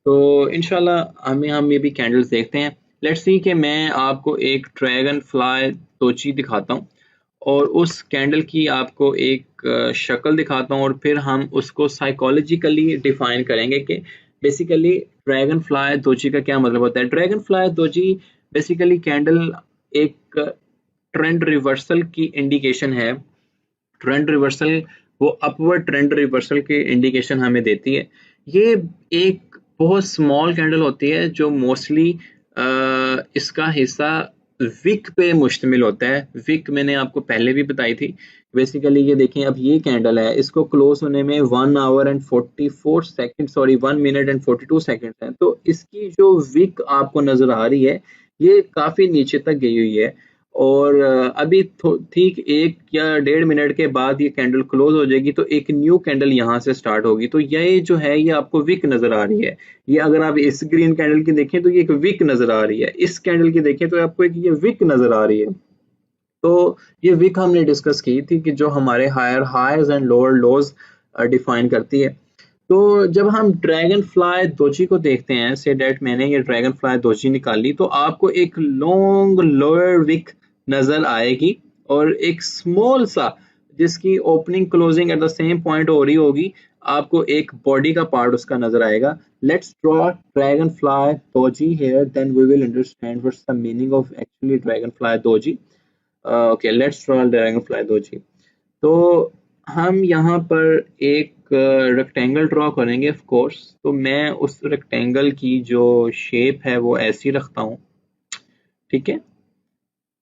तो इंशाल्लाह हम ये भी कैंडल्स देखते हैं। लेट्स सी कि मैं आपको एक ड्रैगन फ्लाई तोची दिखाता हूँ और उस कैंडल की आपको एक शक्ल दिखाता हूँ, और फिर हम उसको साइकोलॉजिकली डिफाइन करेंगे कि बेसिकली ड्रैगन फ्लाई दोजी का क्या मतलब होता है। Dragon fly doji basically candle एक ट्रेंड रिवर्सल की इंडिकेशन है। ट्रेंड रिवर्सल, वो अपवर्ड ट्रेंड रिवर्सल की इंडिकेशन हमें देती है। ये एक बहुत स्मॉल कैंडल होती है जो मोस्टली इसका हिस्सा विक पे मुश्तमिल होता है। विक मैंने आपको पहले भी बताई थी। बेसिकली ये देखें, अब ये कैंडल है, इसको क्लोज होने में 1 our and 44 second, sorry 1 minute and 42 second है। तो इसकी जो विक आपको नजर आ रही है, ये काफी नीचे तक गई हुई है, और अभी ठीक 1 या 1.5 मिनट के बाद ये कैंडल क्लोज हो जाएगी, तो एक न्यू कैंडल यहाँ से स्टार्ट होगी। तो ये जो है ये आपको विक नजर आ रही है। ये अगर आप इस ग्रीन कैंडल की देखें तो ये एक विक नजर आ रही है, इस कैंडल की देखें तो आपको एक ये विक नजर आ रही है। तो ये विक हमने डिस्कस की थी कि जो हमारे higher highs and lower lows define करती है। तो जब हम ड्रैगन फ्लाई दोजी को देखते हैं, से डेट मैंने ये ड्रैगन फ्लाई दोजी निकाली, तो आपको एक लॉन्ग लोअर विक नजर आएगी और एक स्मॉल सा जिसकी opening closing at the same point हो रही होगी, आपको एक बॉडी का पार्ट उसका नजर आएगा। Let's draw dragon fly doji here, then we will understand what's the meaning of actually dragon fly doji. Okay, let's draw dragon fly doji. तो हम यहाँ पर एक रेक्टेंगल ड्रॉ करेंगे ऑफ कोर्स। तो मैं उस रेक्टेंगल की जो शेप है वो ऐसी रखता हूँ, ठीक है।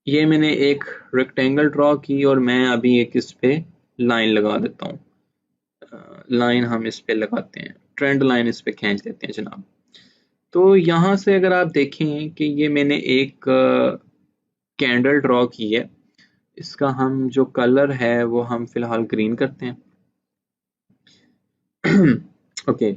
ये मैंने एक रेक्टेंगल ड्रॉ की और मैं अभी एक इस पे लाइन लगा देता हूँ। लाइन हम इस पे लगाते हैं, ट्रेंड लाइन इस पे खींच देते हैं जनाब। तो यहाँ से अगर आप देखें कि ये मैंने एक कैंडल ड्रॉ की है, इसका हम जो कलर है वो हम फिलहाल ग्रीन करते हैं। ओके,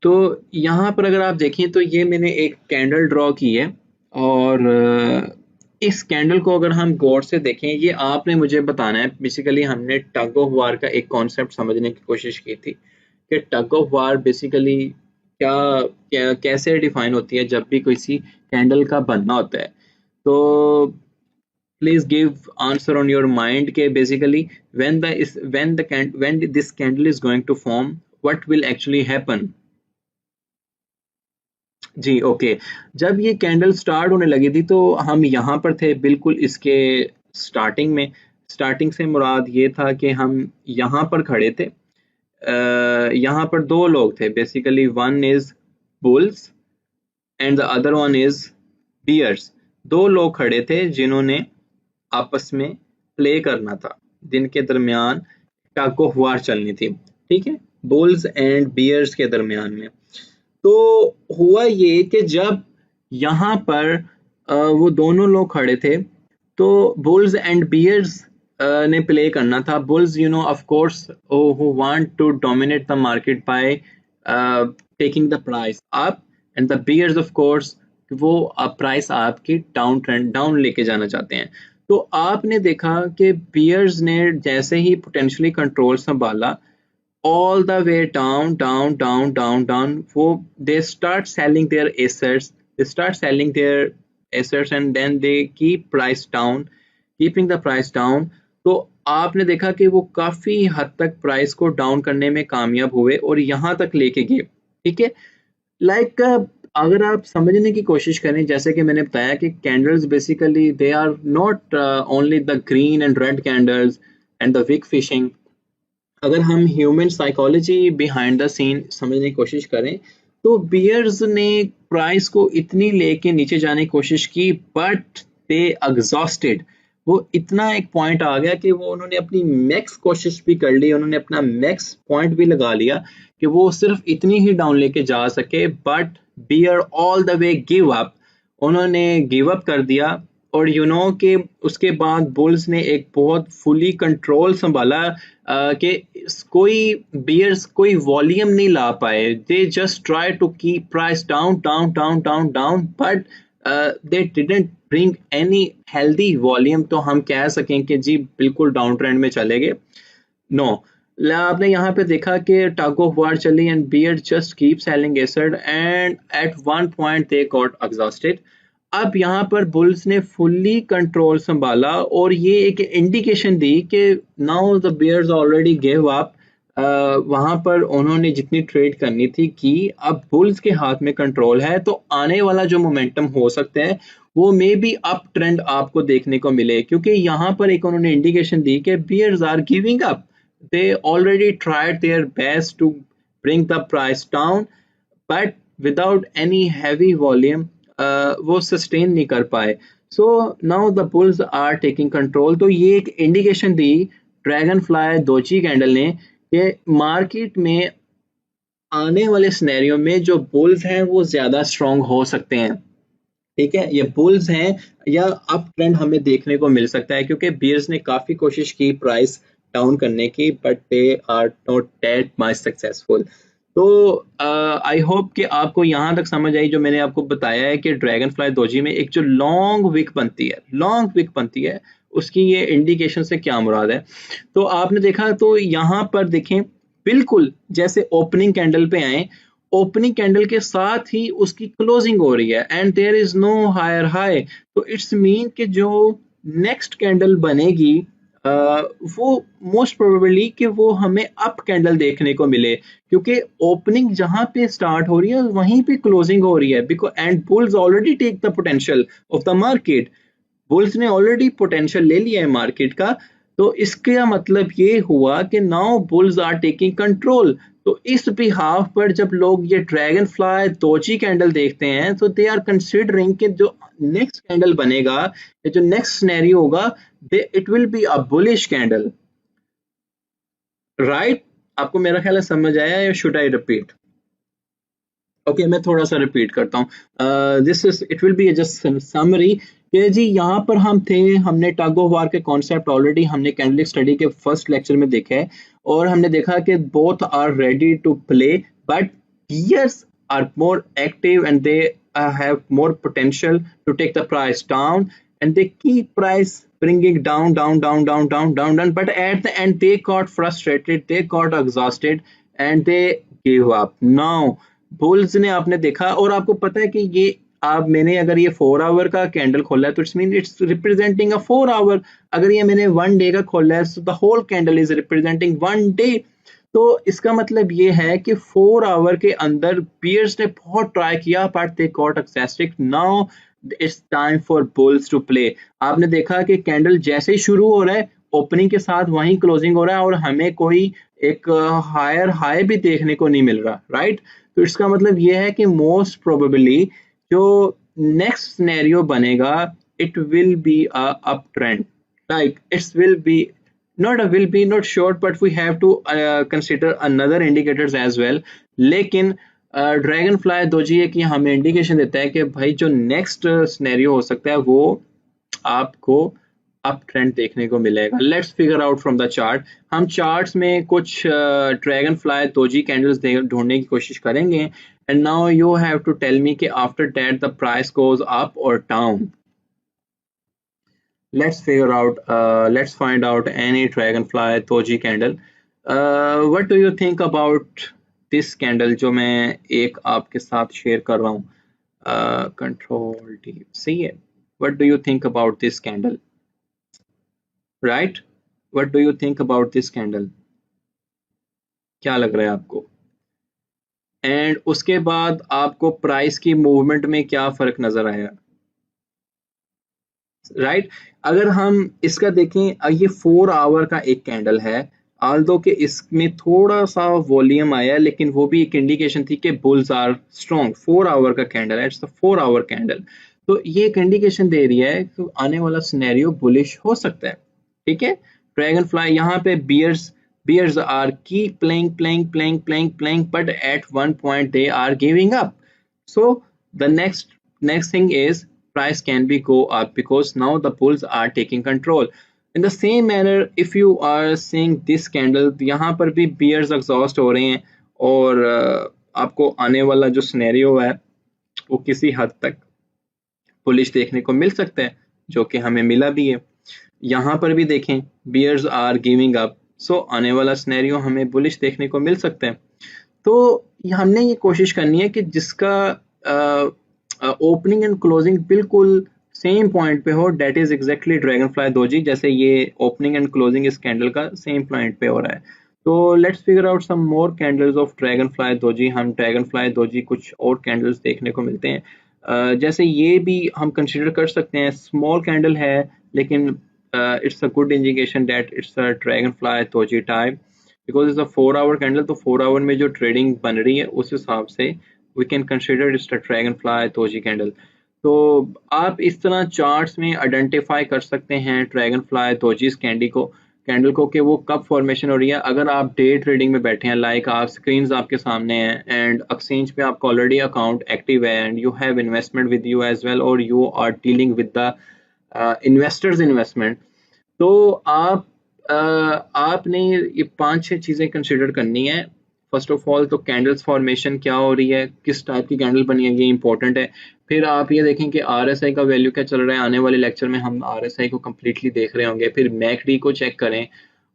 तो यहाँ पर अगर आप देखें तो ये मैंने एक कैंडल ड्रॉ की है, और इस कैंडल को अगर हम गौर से देखें, ये आपने मुझे बताना है। बेसिकली हमने टग ऑफ वार का एक कॉन्सेप्ट समझने की कोशिश की थी कि टग ऑफ वार बेसिकली कैसे डिफाइन होती है जब भी किसी कैंडल का बनना होता है। तो please give answer on your mind के basically when this candle is going to form, what will actually happen। जी ओके, जब ये कैंडल स्टार्ट होने लगी थी तो हम यहाँ पर थे बिल्कुल इसके स्टार्टिंग में। स्टार्टिंग से मुराद ये था कि हम यहाँ पर खड़े थे। यहाँ पर दो लोग थे basically, one is bulls and the other one is bears. दो लोग खड़े थे जिन्होंने आपस में प्ले करना था, जिनके दरमियान टग ऑफ वार चलनी थी, ठीक है, बुल्स एंड बियर्स के दरमियान में। तो हुआ ये कि जब यहाँ पर वो दोनों लोग खड़े थे, तो बुल्स एंड बियर्स ने प्ले करना था। Bulls, you know, of course, who want to dominate the market by taking the price up, and the bears of course वो प्राइस आपकी डाउन ट्रेंड डाउन लेके जाना चाहते हैं। तो आपने देखा कि बियर्स ने जैसे ही पोटेंशियली कंट्रोल संभाला, all the way down, down, down, down, down. They start selling their assets. They start selling their assets, and then they keep price down, keeping the price down. तो आपने देखा कि वो काफी हद तक प्राइस को डाउन करने में कामयाब हुए और यहाँ तक लेके गए, ठीक है। लाइक अगर आप समझने की कोशिश करें, जैसे कि मैंने बताया कि candles basically they are not only the green and red candles and the wick fishing. अगर हम human psychology behind the scene समझने की कोशिश करें, तो बियर्स ने प्राइस को इतनी लेके नीचे जाने की कोशिश की, बट दे एग्जॉस्टेड। वो इतना एक पॉइंट आ गया कि वो उन्होंने अपनी मैक्स कोशिश भी कर ली, उन्होंने अपना मैक्स पॉइंट भी लगा लिया कि वो सिर्फ इतनी ही डाउन लेके जा सके, but bear all the way give up. उन्होंने गिव अप कर दिया। और यू नो कि उसके बाद बुल्स ने एक बहुत फुली कंट्रोल संभाला कि कोई बियर्स कोई वॉल्यूम नहीं ला पाए। They just try to keep price down down down down down, but they didn't bring any healthy volume. तो हम कह सकें कि जी बिल्कुल डाउन ट्रेंड में चले गए। नो, आपने यहाँ पे देखा कि टग ऑफ वार चली and bear just keep selling asset and at one point they got exhausted. अब यहाँ पर बुल्स ने फुल्ली कंट्रोल संभाला और ये एक इंडिकेशन दी कि now the bears already give up. वहां पर उन्होंने जितनी ट्रेड करनी थी की, अब बुल्स के हाथ में कंट्रोल है। तो आने वाला जो मोमेंटम हो सकता है वो मे बी अप ट्रेंड आपको देखने को मिले, क्योंकि यहाँ पर एक उन्होंने इंडिकेशन दी कि bears are giving up. They already tried their best to bring the price down, but without any heavy volume वो सस्टेन नहीं कर पाए। So now the bulls are taking control. तो ये एक इंडिकेशन दी ड्रैगन फ्लाई दोजी कैंडल ने कि मार्केट में आने वाले सिनेरियो में जो बुल्स हैं वो ज्यादा स्ट्रांग हो सकते हैं, ठीक है। ये बुल्स हैं या अप ट्रेंड हमें देखने को मिल सकता है, क्योंकि बियर्स ने काफी कोशिश की प्राइस डाउन करने की, but they are not that much successful. तो आई होप कि आपको यहाँ तक समझ आई जो मैंने आपको बताया है कि ड्रैगन फ्लाई दोजी में एक जो लॉन्ग विक बनती है उसकी ये इंडिकेशन से क्या मुराद है। तो आपने देखा, तो यहाँ पर देखें बिल्कुल जैसे ओपनिंग कैंडल पे आए, ओपनिंग कैंडल के साथ ही उसकी क्लोजिंग हो रही है and there is no higher high. तो इट्स मीन कि जो नेक्स्ट कैंडल बनेगी वो मोस्ट प्रोबेबली कि वो हमें अप कैंडल देखने को मिले, क्योंकि ओपनिंग जहां पे स्टार्ट हो रही है वहीं पे क्लोजिंग हो रही है। Because and bulls already take the potential of the market. Bulls ने ऑलरेडी पोटेंशियल ले लिया है मार्केट का। तो इसका मतलब ये हुआ कि now bulls are taking control. तो इस बिहाफ पर जब लोग ये ड्रैगन फ्लाई दोजी कैंडल देखते हैं, तो दे आर कंसिडरिंग कि जो नेक्स्ट कैंडल बनेगा या जो नेक्स्ट सिनेरियो होगा, it will be a bullish candle, right. आपको मेरा ख्याल है समझ आया, या शुड आई रिपीट? ओके, मैं थोड़ा सा रिपीट करता हूँ। This is it will be just summary कि जी यहाँ पर हम थे, हमने टग ऑफ वार के कॉन्सेप्ट ऑलरेडी हमने कैंडलिक स्टडी के फर्स्ट लेक्चर में देखा है, और हमने देखा कि both are ready to play, but bears are more active and they have more potential to take the price down, and they keep price bringing down but at the end they got frustrated, they got exhausted and they gave up. Now bulls ने आपने देखा, और आपको पता है कि ये आप मैंने अगर ये 4 आवर का कैंडल खोला है तो it's mean it's representing a 4 hour. अगर ये मैंने 1 डे का खोला है तो the whole candle is representing 1 day. तो इसका मतलब ये है कि 4 आवर के अंदर बियर्स ने बहुत ट्राई किया, but they got exhausted. Now it's time for bulls to play. आपने देखा कि कैंडल जैसे ही शुरू हो रहा है, ओपनिंग के साथ वहीं क्लोजिंग हो रहा है, और हमें कोई एक हायर हाई भी देखने को नहीं मिल रहा, राइट। तो इसका मतलब ये है कि मोस्ट प्रोबेबली जो नेक्स्ट सिनेरियो बनेगा, it will be a up trend, like it's will be not a will be not sure, but we have to consider another indicators as well. लेकिन ड्रैगन फ्लाई दोजी है कि हमें इंडिकेशन देता है कि भाई जो नेक्स्ट सिनेरियो हो सकता है वो आपको अप ट्रेंड देखने को मिलेगा. Let's figure out from the chart. हम चार्ट्स में कुछ ड्रैगन फ्लाई दोजी कैंडल्स ढूंढने की कोशिश करेंगे. And now you have to tell me कि after that the price goes up और down. Let's find out any dragonfly doji candle. What do you think about this candle जो मैं एक आपके साथ शेयर कर रहा हूँ? Control D. सही है. What do you think about this candle? Right? What do you think about this candle? क्या लग रहा है आपको? एंड उसके बाद आपको प्राइस की मूवमेंट में क्या फर्क नजर आया? राइट अगर हम इसका देखें, ये 4 आवर का एक कैंडल है. आल्दो के इसमें थोड़ा सा वॉल्यूम आया, लेकिन वो भी एक इंडिकेशन थी कि बुल्स आर स्ट्रॉन्ग. 4 आवर का कैंडल है, इट्स 4 आवर कैंडल. तो ये एक इंडिकेशन दे रही है कि आने वाला सिनेरियो बुलिश हो सकता है. ठीक है. ड्रैगन फ्लाई यहाँ पे bears are keep playing, but at one point they are giving up. So the next thing is price can be go up because now the bulls are taking control. In the same manner, if you are seeing this candle, यहाँ पर भी bears exhaust हो रहे हैं और आपको आने वाला जो सिनेरियो है वो किसी हद तक बुलिश देखने को मिल सकता है, जो कि हमें मिला भी है. यहाँ पर भी देखें bears are giving up, सो आने वाला सिनेरियो हमें बुलिश देखने को मिल सकता है. तो हमने ये कोशिश करनी है कि जिसका ओपनिंग एंड क्लोजिंग बिल्कुल सेम पॉइंट पे हो. That is exactly dragon fly doji, जैसे ये ओपनिंग एंड क्लोजिंग इस कैंडल का सेम पॉइंट पे हो रहा है. तो let's figure out some more candles of dragon fly doji. हम ड्रैगन फ्लाई दोजी कुछ और कैंडल्स देखने को मिलते हैं. जैसे ये भी हम कंसिडर कर सकते हैं. स्मॉल कैंडल है लेकिन it's a good indication that it's a dragonfly doji type because it's a 4 hour candle. तो 4 hour में जो ट्रेडिंग बन रही है उस हिसाब से we can consider it's a dragonfly doji candle. तो आप इस तरह चार्ट्स में आइडेंटिफाई कर सकते हैं ड्रैगनफ्लाई दोजी कैंडल को कि वो कब फॉर्मेशन हो रही है. अगर आप डे ट्रेडिंग में बैठे हैं, लाइक आप स्क्रीन आपके सामने हैं एंड एक्सचेंज पे आपका ऑलरेडी अकाउंट एक्टिव है and you have investment with you as well और you are dealing with the investors investment, तो आपने ये 5-6 चीज़ें कंसिडर करनी है. फर्स्ट ऑफ ऑल तो कैंडल्स फॉर्मेशन क्या हो रही है, किस टाइप की कैंडल बनी है, ये इंपॉर्टेंट है. फिर आप ये देखें कि आरएसआई का वैल्यू क्या चल रहा है. आने वाले लेक्चर में हम आरएसआई को कम्प्लीटली देख रहे होंगे. फिर मैकडी को चेक करें.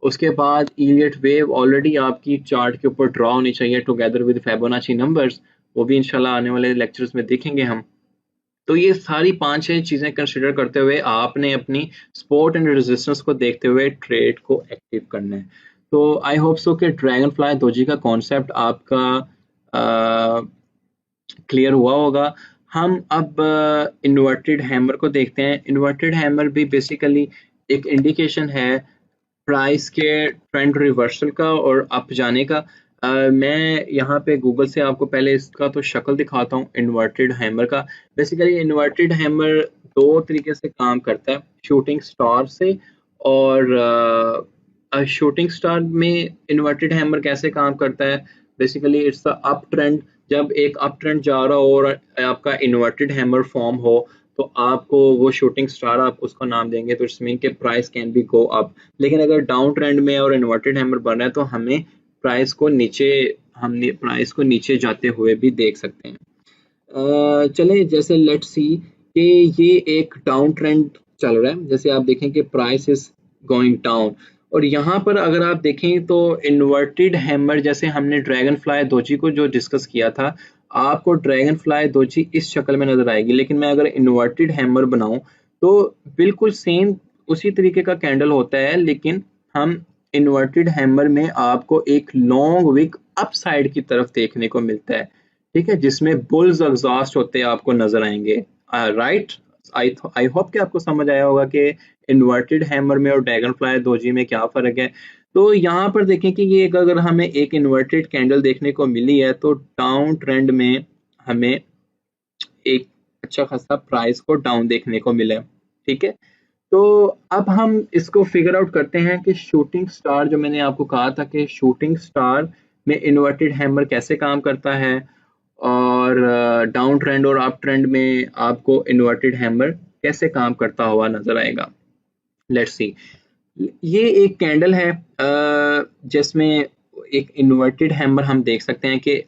उसके बाद इलियट वेव ऑलरेडी आपकी चार्ट के ऊपर ड्रॉ होनी चाहिए टुगेदर विद फिबोनाची नंबर्स, वो भी इंशाल्लाह आने वाले लेक्चर्स में देखेंगे हम. तो ये सारी 5-6 चीज़ें कंसिडर करते हुए आपने अपनी सपोर्ट एंड रेजिस्टेंस को देखते हुए ट्रेड को एक्टिव करना है. तो आई होप सो कि ड्रैगन फ्लाई दोजी का कॉन्सेप्ट आपका क्लियर हुआ होगा. हम अब इन्वर्टेड हैमर को देखते हैं. इन्वर्टेड हैमर भी बेसिकली एक इंडिकेशन है प्राइस के ट्रेंड रिवर्सल का और अप जाने का. मैं यहाँ पे गूगल से आपको पहले इसका तो शक्ल दिखाता हूँ इन्वर्टेड हैमर का. बेसिकली इन्वर्टेड हैमर 2 तरीके से काम करता है, शूटिंग स्टार से. और शूटिंग स्टार में इन्वर्टेड हैमर कैसे काम करता है, basically it's the up trend. जब एक अप ट्रेंड जा रहा हो और आपका इन्वर्टेड हैमर फॉर्म हो तो आपको वो शूटिंग स्टार आप उसका नाम देंगे, तो इट्स मीन के price can be go up. लेकिन अगर डाउन ट्रेंड में और इन्वर्टेड हैमर बन रहा है तो हमने प्राइस को नीचे जाते हुए भी देख सकते हैं. चले जैसे लेट्स सी कि ये एक डाउन ट्रेंड चल रहा है. जैसे आप देखें कि प्राइस इज गोइंग डाउन और यहाँ पर अगर आप देखें तो इन्वर्टेड हैमर, जैसे हमने ड्रैगन फ्लाई दोजी को जो डिस्कस किया था, आपको ड्रैगन फ्लाई दोजी इस शक्ल में नजर आएगी. लेकिन मैं अगर इन्वर्टेड हैमर बनाऊं तो बिल्कुल सेम उसी तरीके का कैंडल होता है, लेकिन हम इन्वर्टेड हैमर में आपको एक लॉन्ग विक अपसाइड की तरफ देखने को मिलता है. ठीक है, जिसमें बुल्स एग्जॉस्ट होते आपको नजर आएंगे. राइट, आई होप कि आपको समझ आया होगा कि इन्वर्टेड हैमर में और ड्रैगन फ्लाई दोजी में क्या फर्क है. तो यहाँ पर देखें कि ये अगर हमें एक इन्वर्टेड कैंडल देखने को मिली है तो डाउन ट्रेंड में हमें एक अच्छा खासा प्राइस को डाउन देखने को मिला है. ठीक है, तो अब हम इसको फिगर आउट करते हैं कि शूटिंग स्टार, जो मैंने आपको कहा था कि शूटिंग स्टार में इन्वर्टेड हैमर कैसे काम करता है, और डाउन ट्रेंड और अप ट्रेंड में आपको इन्वर्टेड हैमर कैसे काम करता हुआ नजर आएगा। लेट्स सी, ये एक कैंडल है जिसमें एक इन्वर्टेड हैमर हम देख सकते हैं कि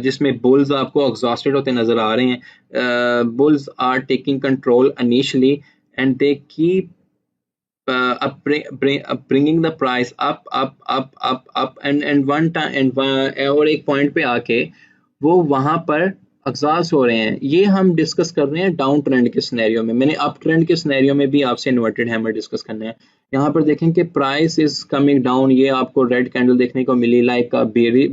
जिसमें बुल्स आपको एग्जॉस्टेड होते नजर आ रहे हैं। Bulls are taking control initially and they keep bringing the price up and one time and और एक पॉइंट पे आके वो वहां पर एग्जॉस्ट हो रहे हैं। ये हम डिस्कस कर रहे हैं डाउन ट्रेंड के सिनेरियो में। मैंने अप ट्रेंड के सिनेरियो में भी आपसे इन्वर्टेड हैमर डिस्कस करना है। यहाँ पर देखें कि प्राइस इज कमिंग डाउन, ये आपको रेड कैंडल देखने को मिली, like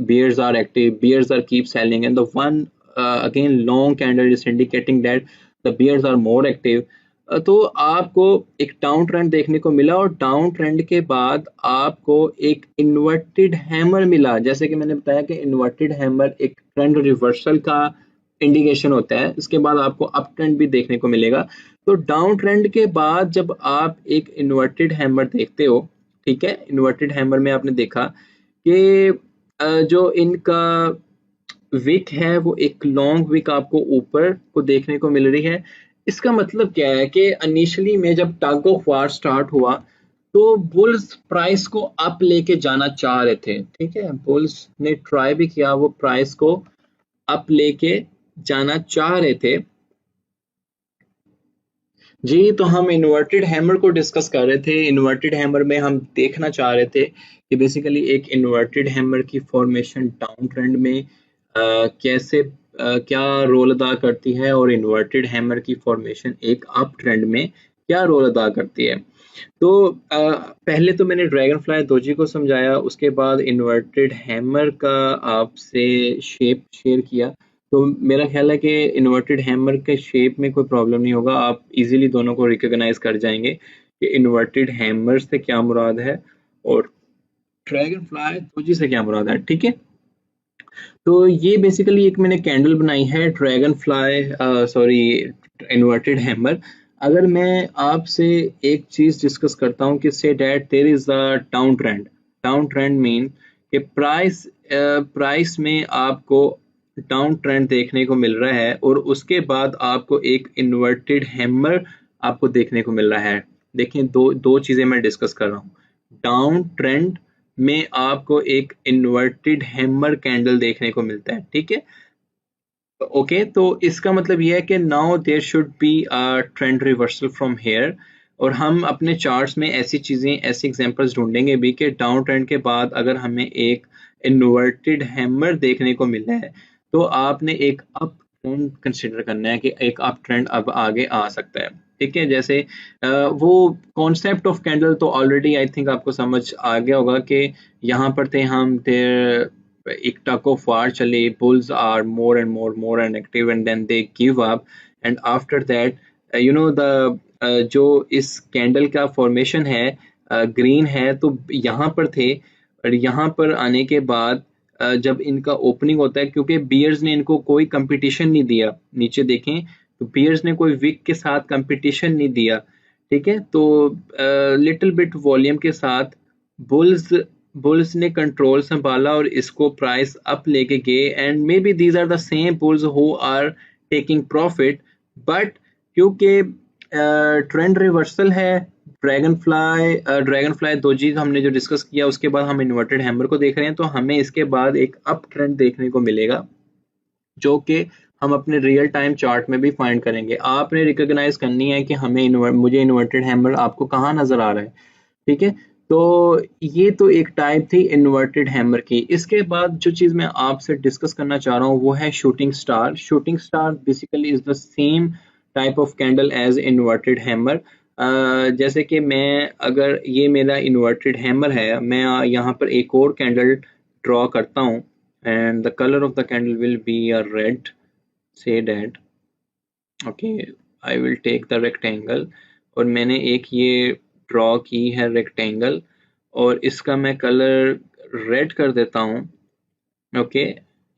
bears are active, bears are keep selling and the one again long candle is indicating that the bears are more active। तो आपको एक डाउन ट्रेंड देखने को मिला और डाउन ट्रेंड के बाद आपको एक इन्वर्टेड हैमर मिला। जैसे कि मैंने बताया कि इन्वर्टेड हैमर एक ट्रेंड रिवर्सल का इंडिकेशन होता है। इसके बाद आपको अप ट्रेंड भी देखने को मिलेगा। तो डाउन ट्रेंड के बाद जब आप एक इन्वर्टेड हैमर देखते हो, ठीक है, इन्वर्टेड हैमर में आपने देखा कि जो इनका विक है वो एक लॉन्ग विक आपको ऊपर को देखने को मिल रही है। इसका मतलब क्या है कि इनिशियली में जब टग ऑफ वार स्टार्ट हुआ तो बुल्स प्राइस को अप लेके जाना चाह रहे थे, ठीक है, बुल्स ने ट्राई भी किया, वो प्राइस को अप लेके जाना चाह रहे थे जी। तो हम इन्वर्टेड हैमर को डिस्कस कर रहे थे। इन्वर्टेड हैमर में हम देखना चाह रहे थे कि बेसिकली एक इन्वर्टेड हैमर की फॉर्मेशन डाउन ट्रेंड में कैसे क्या रोल अदा करती है और इन्वर्टेड हैमर की फॉर्मेशन एक अप ट्रेंड में क्या रोल अदा करती है। तो पहले तो मैंने ड्रैगन फ्लाई दोजी को समझाया, उसके बाद इन्वर्टेड हैमर का आपसे शेप शेयर किया। तो मेरा ख्याल है कि इन्वर्टेड हैमर के शेप में कोई प्रॉब्लम नहीं होगा, आप इजीली दोनों को रिकॉग्नाइज कर जाएंगे कि इन्वर्टेड हैमर से क्या मुराद है और ड्रैगन फ्लाई दोजी से क्या मुराद है, ठीक है। तो ये बेसिकली एक मैंने कैंडल बनाई है dragon fly sorry inverted hammer. अगर मैं आपसे एक चीज डिस्कस करता हूँ कि say that there is a down trend, down trend mean कि प्राइस में आपको डाउन ट्रेंड देखने को मिल रहा है और उसके बाद आपको एक इन्वर्टेड हैमर आपको देखने को मिल रहा है। देखें, दो चीजें मैं डिस्कस कर रहा हूँ। डाउन ट्रेंड में आपको एक इन्वर्टेड हैमर कैंडल देखने को मिलता है, ठीक है। ओके, तो इसका मतलब यह है कि now there should be a trend reversal from here. और हम अपने चार्ट्स में ऐसी चीजें, ऐसे एग्जांपल्स ढूंढेंगे भी कि डाउन ट्रेंड के बाद अगर हमें एक इन्वर्टेड हैमर देखने को मिला है तो आपने एक अप ट्रेंड कंसिडर करना है कि एक अप ट्रेंड अब आगे आ सकता है, ठीक है। जैसे वो कॉन्सेप्ट ऑफ कैंडल तो ऑलरेडी आई थिंक आपको समझ आ गया होगा कि यहाँ पर थे हम, देर एक टग ऑफ वार चले, bulls are more and more and active and then they give up and after that you know the जो इस कैंडल का फॉर्मेशन है ग्रीन है, तो यहाँ पर थे और यहाँ पर आने के बाद जब इनका ओपनिंग होता है, क्योंकि बियर्स ने इनको कोई कंपटीशन नहीं दिया, नीचे देखें तो बियर्स ने कोई विक के साथ कंपटीशन नहीं दिया, ठीक है। तो लिटिल बिट वॉल्यूम के साथ बुल्स ने कंट्रोल संभाला और इसको प्राइस अप लेके गए and maybe these are the same bulls who are taking profit. But क्योंकि ट्रेंड रिवर्सल है, ड्रैगन फ्लाई दोजी हमने जो डिस्कस किया उसके बाद हम इन्वर्टेड हैमर को देख रहे हैं, तो हमें इसके बाद एक अप ट्रेंड देखने को मिलेगा जो कि हम अपने रियल टाइम चार्ट में भी फाइंड करेंगे। आपने रिकॉग्नाइज करनी है कि हमें मुझे इन्वर्टेड हैमर आपको कहाँ नजर आ रहा है, ठीक है। तो ये तो एक टाइप थी इन्वर्टेड हैमर की। इसके बाद जो चीज मैं आपसे डिस्कस करना चाह रहा हूँ वो है shooting star. Shooting star basically is the same type of candle as inverted hammer. जैसे कि मैं, अगर ये मेरा इन्वर्टेड हैमर है, मैं यहाँ पर एक और कैंडल ड्रॉ करता हूँ and the color of the candle will be a red, say that okay, I will take the rectangle और मैंने एक ये ड्रॉ की है रेक्टेंगल और इसका मैं कलर रेड कर देता हूँ। ओके,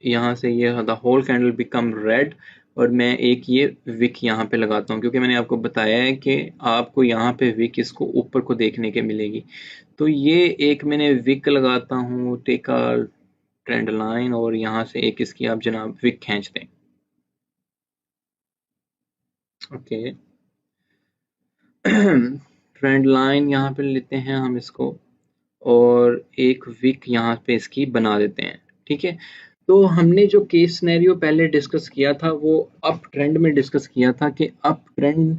यहाँ से ये the whole candle become red और मैं एक ये विक यहाँ पे लगाता हूँ, क्योंकि मैंने आपको बताया है कि आपको यहाँ पे विक इसको ऊपर को देखने के मिलेगी। तो ये एक मैंने विक लगाता हूँ, टेक अ ट्रेंड लाइन, और यहाँ से एक इसकी आप जनाब विक खींच दें। ओके, ट्रेंड लाइन यहाँ पे लेते हैं हम इसको, और एक विक यहाँ पे इसकी बना देते हैं। ठीक है, तो हमने जो केस सिनेरियो पहले डिस्कस किया था वो अप ट्रेंड में डिस्कस किया था कि अप ट्रेंड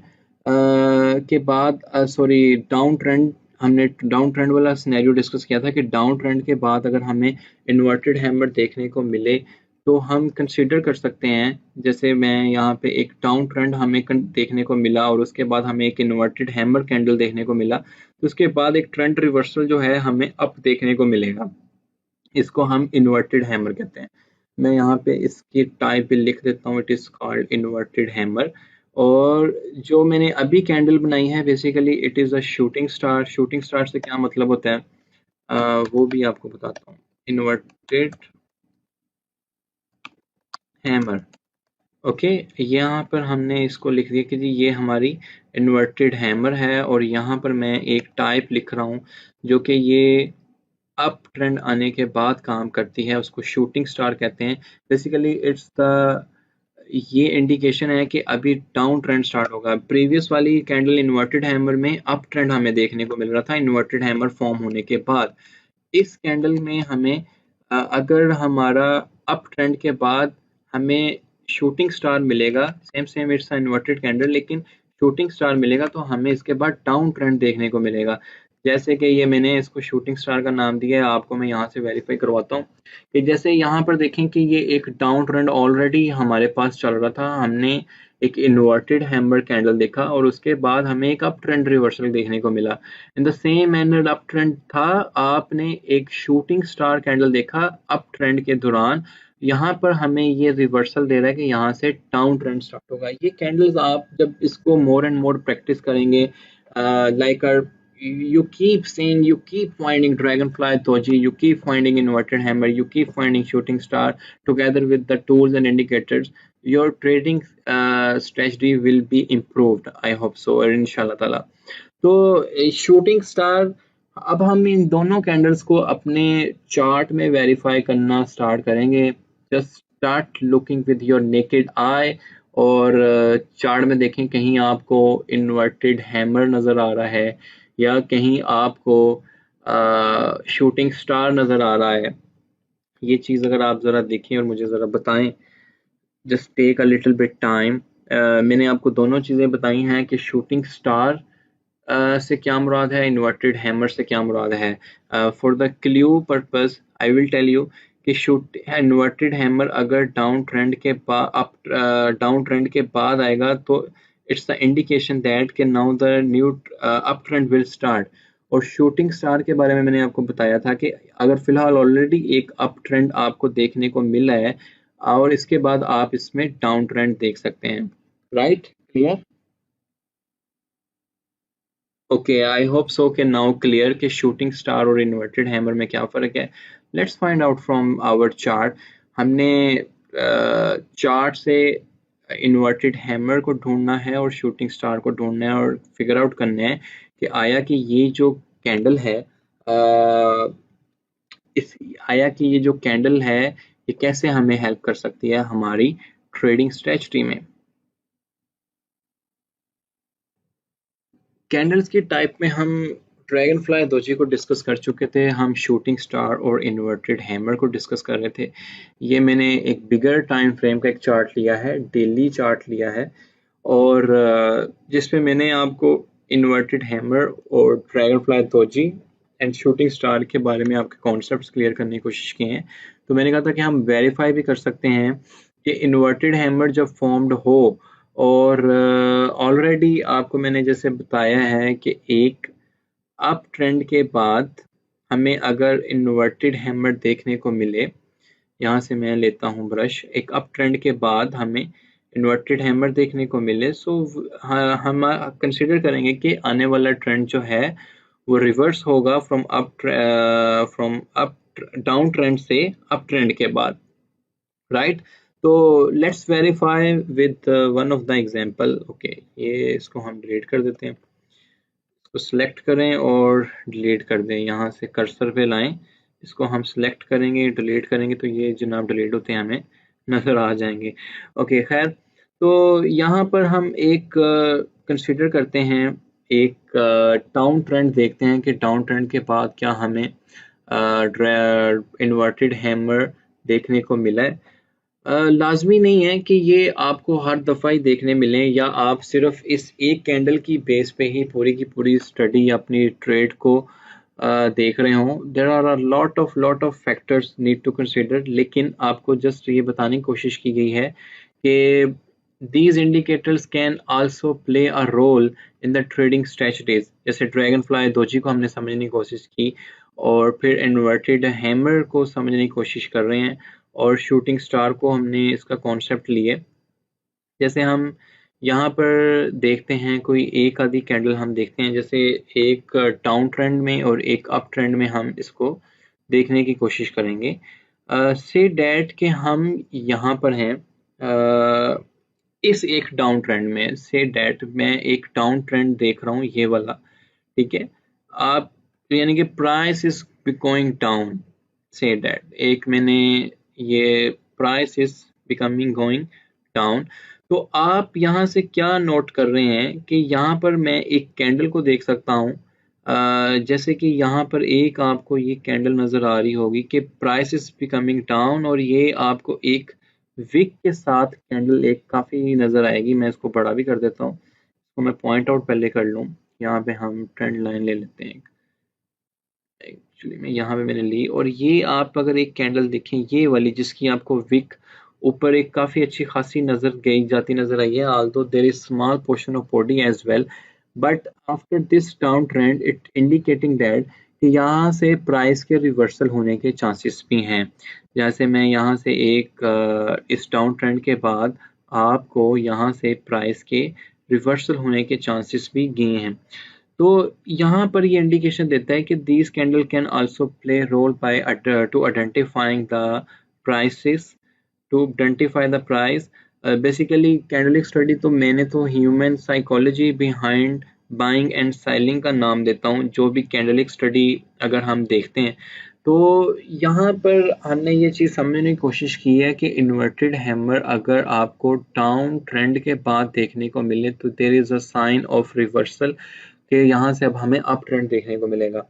के बाद, सॉरी, डाउन ट्रेंड, हमने डाउन ट्रेंड वाला सिनेरियो डिस्कस किया था कि डाउन ट्रेंड के बाद अगर हमें इन्वर्टेड हैमर देखने को मिले तो हम कंसीडर कर सकते हैं, जैसे मैं यहाँ पे एक डाउन ट्रेंड हमें देखने को मिला और उसके बाद हमें एक इन्वर्टेड हैमर कैंडल देखने को मिला, तो उसके बाद एक ट्रेंड रिवर्सल जो है हमें अप देखने को मिलेगा। इसको हम इन्वर्टेड हैमर कहते हैं। मैं यहाँ पे इसकी टाइप भी लिख देता हूँ, it is called inverted hammer. और जो मैंने अभी कैंडल बनाई है basically it is a shooting star. Shooting star से क्या मतलब होता है वो भी आपको बताता हूँ। इन्वर्टेड हैमर, ओके, यहाँ पर हमने इसको लिख दिया कि जी ये हमारी इन्वर्टेड हैमर है, और यहाँ पर मैं एक टाइप लिख रहा हूँ जो कि ये अप ट्रेंड आने के बाद काम करती है, उसको शूटिंग स्टार कहते हैं। बेसिकली इट्स द, ये इंडिकेशन है कि अभी डाउन ट्रेंड स्टार्ट होगा। प्रीवियस वाली कैंडल इन्वर्टेड हैमर में अप ट्रेंड हमें देखने को मिल रहा था इन्वर्टेड हैमर फॉर्म होने के बाद। इस कैंडल में हमें अगर हमारा अप ट्रेंड के बाद हमें शूटिंग स्टार मिलेगा, same same it's inverted candle, लेकिन शूटिंग स्टार मिलेगा तो हमें इसके बाद डाउन ट्रेंड देखने को मिलेगा। जैसे कि ये मैंने इसको शूटिंग स्टार का नाम दिया है, आपको मैं यहाँ से वेरीफाई करवाता हूँ कि जैसे यहाँ पर देखें कि ये एक डाउन ट्रेंड ऑलरेडी हमारे पास चल रहा था, हमने एक इन्वर्टेड हैमर कैंडल देखा और उसके बाद हमें एक अप ट्रेंड रिवर्सल देखने को मिला। In the same manner up trend था, आपने एक शूटिंग स्टार कैंडल देखा अप ट्रेंड के दौरान, यहाँ पर हमें ये रिवर्सल दे रहा है कि यहाँ से डाउन ट्रेंड स्टार्ट होगा। ये कैंडल्स आप जब इसको मोर एंड मोर प्रैक्टिस करेंगे, like you keep seeing, you keep finding dragonfly doji, you keep finding inverted hammer, you keep finding shooting star together with the tools and indicators, your trading strategy will be improved, I hope so, और inshallah ताला। तो शूटिंग स्टार, अब हम इन दोनों कैंडल्स को अपने चार्ट में वेरीफाई करना स्टार्ट करेंगे। Just start looking with your naked eye, और चार्ट में देखें कहीं आपको इन्वर्टेड हैमर नज़र आ रहा है या कहीं आपको शूटिंग स्टार नज़र आ रहा है। ये चीज़ अगर आप ज़रा देखें और मुझे ज़रा बताएं, just take a little bit time. मैंने आपको दोनों चीज़ें बताई हैं कि शूटिंग स्टार से क्या मुराद है, इन्वर्टेड हैमर से क्या मुराद है। For the clue purpose I will tell you कि शूट इन्वर्टेड हैमर अगर डाउन ट्रेंड के बाद अप डाउन ट्रेंड के बाद आएगा तो इट्स द इंडिकेशन दैट कि now the new up trend will start. और शूटिंग स्टार के बारे में मैंने आपको बताया था कि अगर फिलहाल ऑलरेडी एक अप ट्रेंड आपको देखने को मिला है और इसके बाद आप इसमें डाउन ट्रेंड देख सकते हैं। Right, clear? Okay, I hope so कि नाउ क्लियर कि शूटिंग स्टार और इन्वर्टेड हैमर में क्या फ़र्क है। Let's find out from our chart. हमने चार्ट से इन्वर्टेड हैमर को ढूंढना है और शूटिंग स्टार को ढूंढना है और फिगर आउट करना है कि आया कि ये जो कैंडल है इस आया कि ये जो कैंडल है ये कैसे हमें हेल्प कर सकती है हमारी ट्रेडिंग स्ट्रेटजी में। कैंडल्स की टाइप में हम ड्रैगन फ्लाई दोजी को डिस्कस कर चुके थे, हम शूटिंग स्टार और इन्वर्टेड हैमर को डिस्कस कर रहे थे। ये मैंने एक बिगर टाइम फ्रेम का एक चार्ट लिया है, डेली चार्ट लिया है, और जिसमें मैंने आपको इन्वर्टेड हैमर और dragon fly doji and shooting star के बारे में आपके कॉन्सेप्ट्स क्लियर करने की कोशिश की हैं। तो मैंने कहा था कि हम वेरीफाई भी कर सकते हैं कि इन्वर्टेड हैमर जब फॉर्म्ड हो, और ऑलरेडी आपको मैंने जैसे बताया है कि एक अप ट्रेंड के बाद हमें अगर इन्वर्टेड हैमर देखने को मिले, यहाँ से मैं लेता हूँ ब्रश, एक अप ट्रेंड के बाद हमें इन्वर्टेड हैमर देखने को मिले, सो हम कंसिडर करेंगे कि आने वाला ट्रेंड जो है वो रिवर्स होगा फ्रॉम अप डाउन ट्रेंड से अप ट्रेंड के बाद। राइट, तो let's verify with one of the example. Okay, ये इसको हम डिलीट कर देते हैं, इसको सिलेक्ट करें और डिलीट कर दें। यहाँ से कर्सर पे लाएं, इसको हम सिलेक्ट करेंगे, डिलीट करेंगे तो ये जनाब डिलीट होते हैं हमें नज़र आ जाएंगे। ओके खैर, तो यहाँ पर हम एक कंसिडर करते हैं, एक डाउन ट्रेंड देखते हैं कि डाउन ट्रेंड के बाद क्या हमें इन्वर्टेड हैमर देखने को मिला है। लाजमी नहीं है कि ये आपको हर दफ़ा ही देखने मिले या आप सिर्फ इस एक कैंडल की बेस पे ही पूरी की पूरी स्टडी अपनी ट्रेड को देख रहे हों। There are a lot of factors need to consider, लेकिन आपको जस्ट ये बताने की कोशिश की गई है कि these indicators can also play a role in the trading strategies। जैसे ड्रैगन फ्लाई दोजी को हमने समझने की कोशिश की और फिर इन्वर्टेड हैमर को समझने की कोशिश कर रहे हैं और शूटिंग स्टार को हमने इसका कॉन्सेप्ट लिए। जैसे हम यहाँ पर देखते हैं कोई एक आधी कैंडल हम देखते हैं, जैसे एक डाउन ट्रेंड में और एक अप ट्रेंड में हम इसको देखने की कोशिश करेंगे। से डैट कि हम यहाँ पर हैं इस एक डाउन ट्रेंड में, से डैट मैं एक डाउन ट्रेंड देख रहा हूँ ये वाला, ठीक है। आप यानी कि price is going down, say that एक मैंने ये price is becoming going down. तो आप यहाँ से क्या नोट कर रहे हैं कि यहाँ पर मैं एक कैंडल को देख सकता हूँ, जैसे कि यहाँ पर एक आपको ये कैंडल नज़र आ रही होगी कि प्राइस इज बिकमिंग डाउन, और ये आपको एक विक के साथ कैंडल एक काफ़ी नज़र आएगी। मैं इसको बड़ा भी कर देता हूँ, इसको मैं पॉइंट आउट पहले कर लूँ। यहाँ पे हम ट्रेंड लाइन ले लेते हैं, एक्चुअली में यहाँ पे मैंने ली, और ये आप अगर एक कैंडल देखें ये वाली जिसकी आपको विक ऊपर एक काफ़ी अच्छी खासी नज़र गई जाती नज़र आई है, although there is small portion of body as well, but after this down trend it indicating that कि यहाँ से प्राइस के रिवर्सल होने के चांसेस भी हैं। जैसे मैं यहाँ से एक इस डाउन ट्रेंड के बाद आपको यहाँ से प्राइस के रिवर्सल होने के चांसेस भी गए हैं। तो यहाँ पर ये इंडिकेशन देता है कि these candle can also play role by to identifying the prices, to identify the price। Basically candlestick study तो मैंने तो human psychology behind buying and selling का नाम देता हूँ। जो भी कैंडलिक स्टडी अगर हम देखते हैं तो यहाँ पर हमने ये चीज़ समझने की कोशिश की है कि इन्वर्टेड हैमर अगर आपको डाउन ट्रेंड के बाद देखने को मिले तो there is a sign of reversal कि यहाँ से अब हमें अप ट्रेंड देखने को मिलेगा।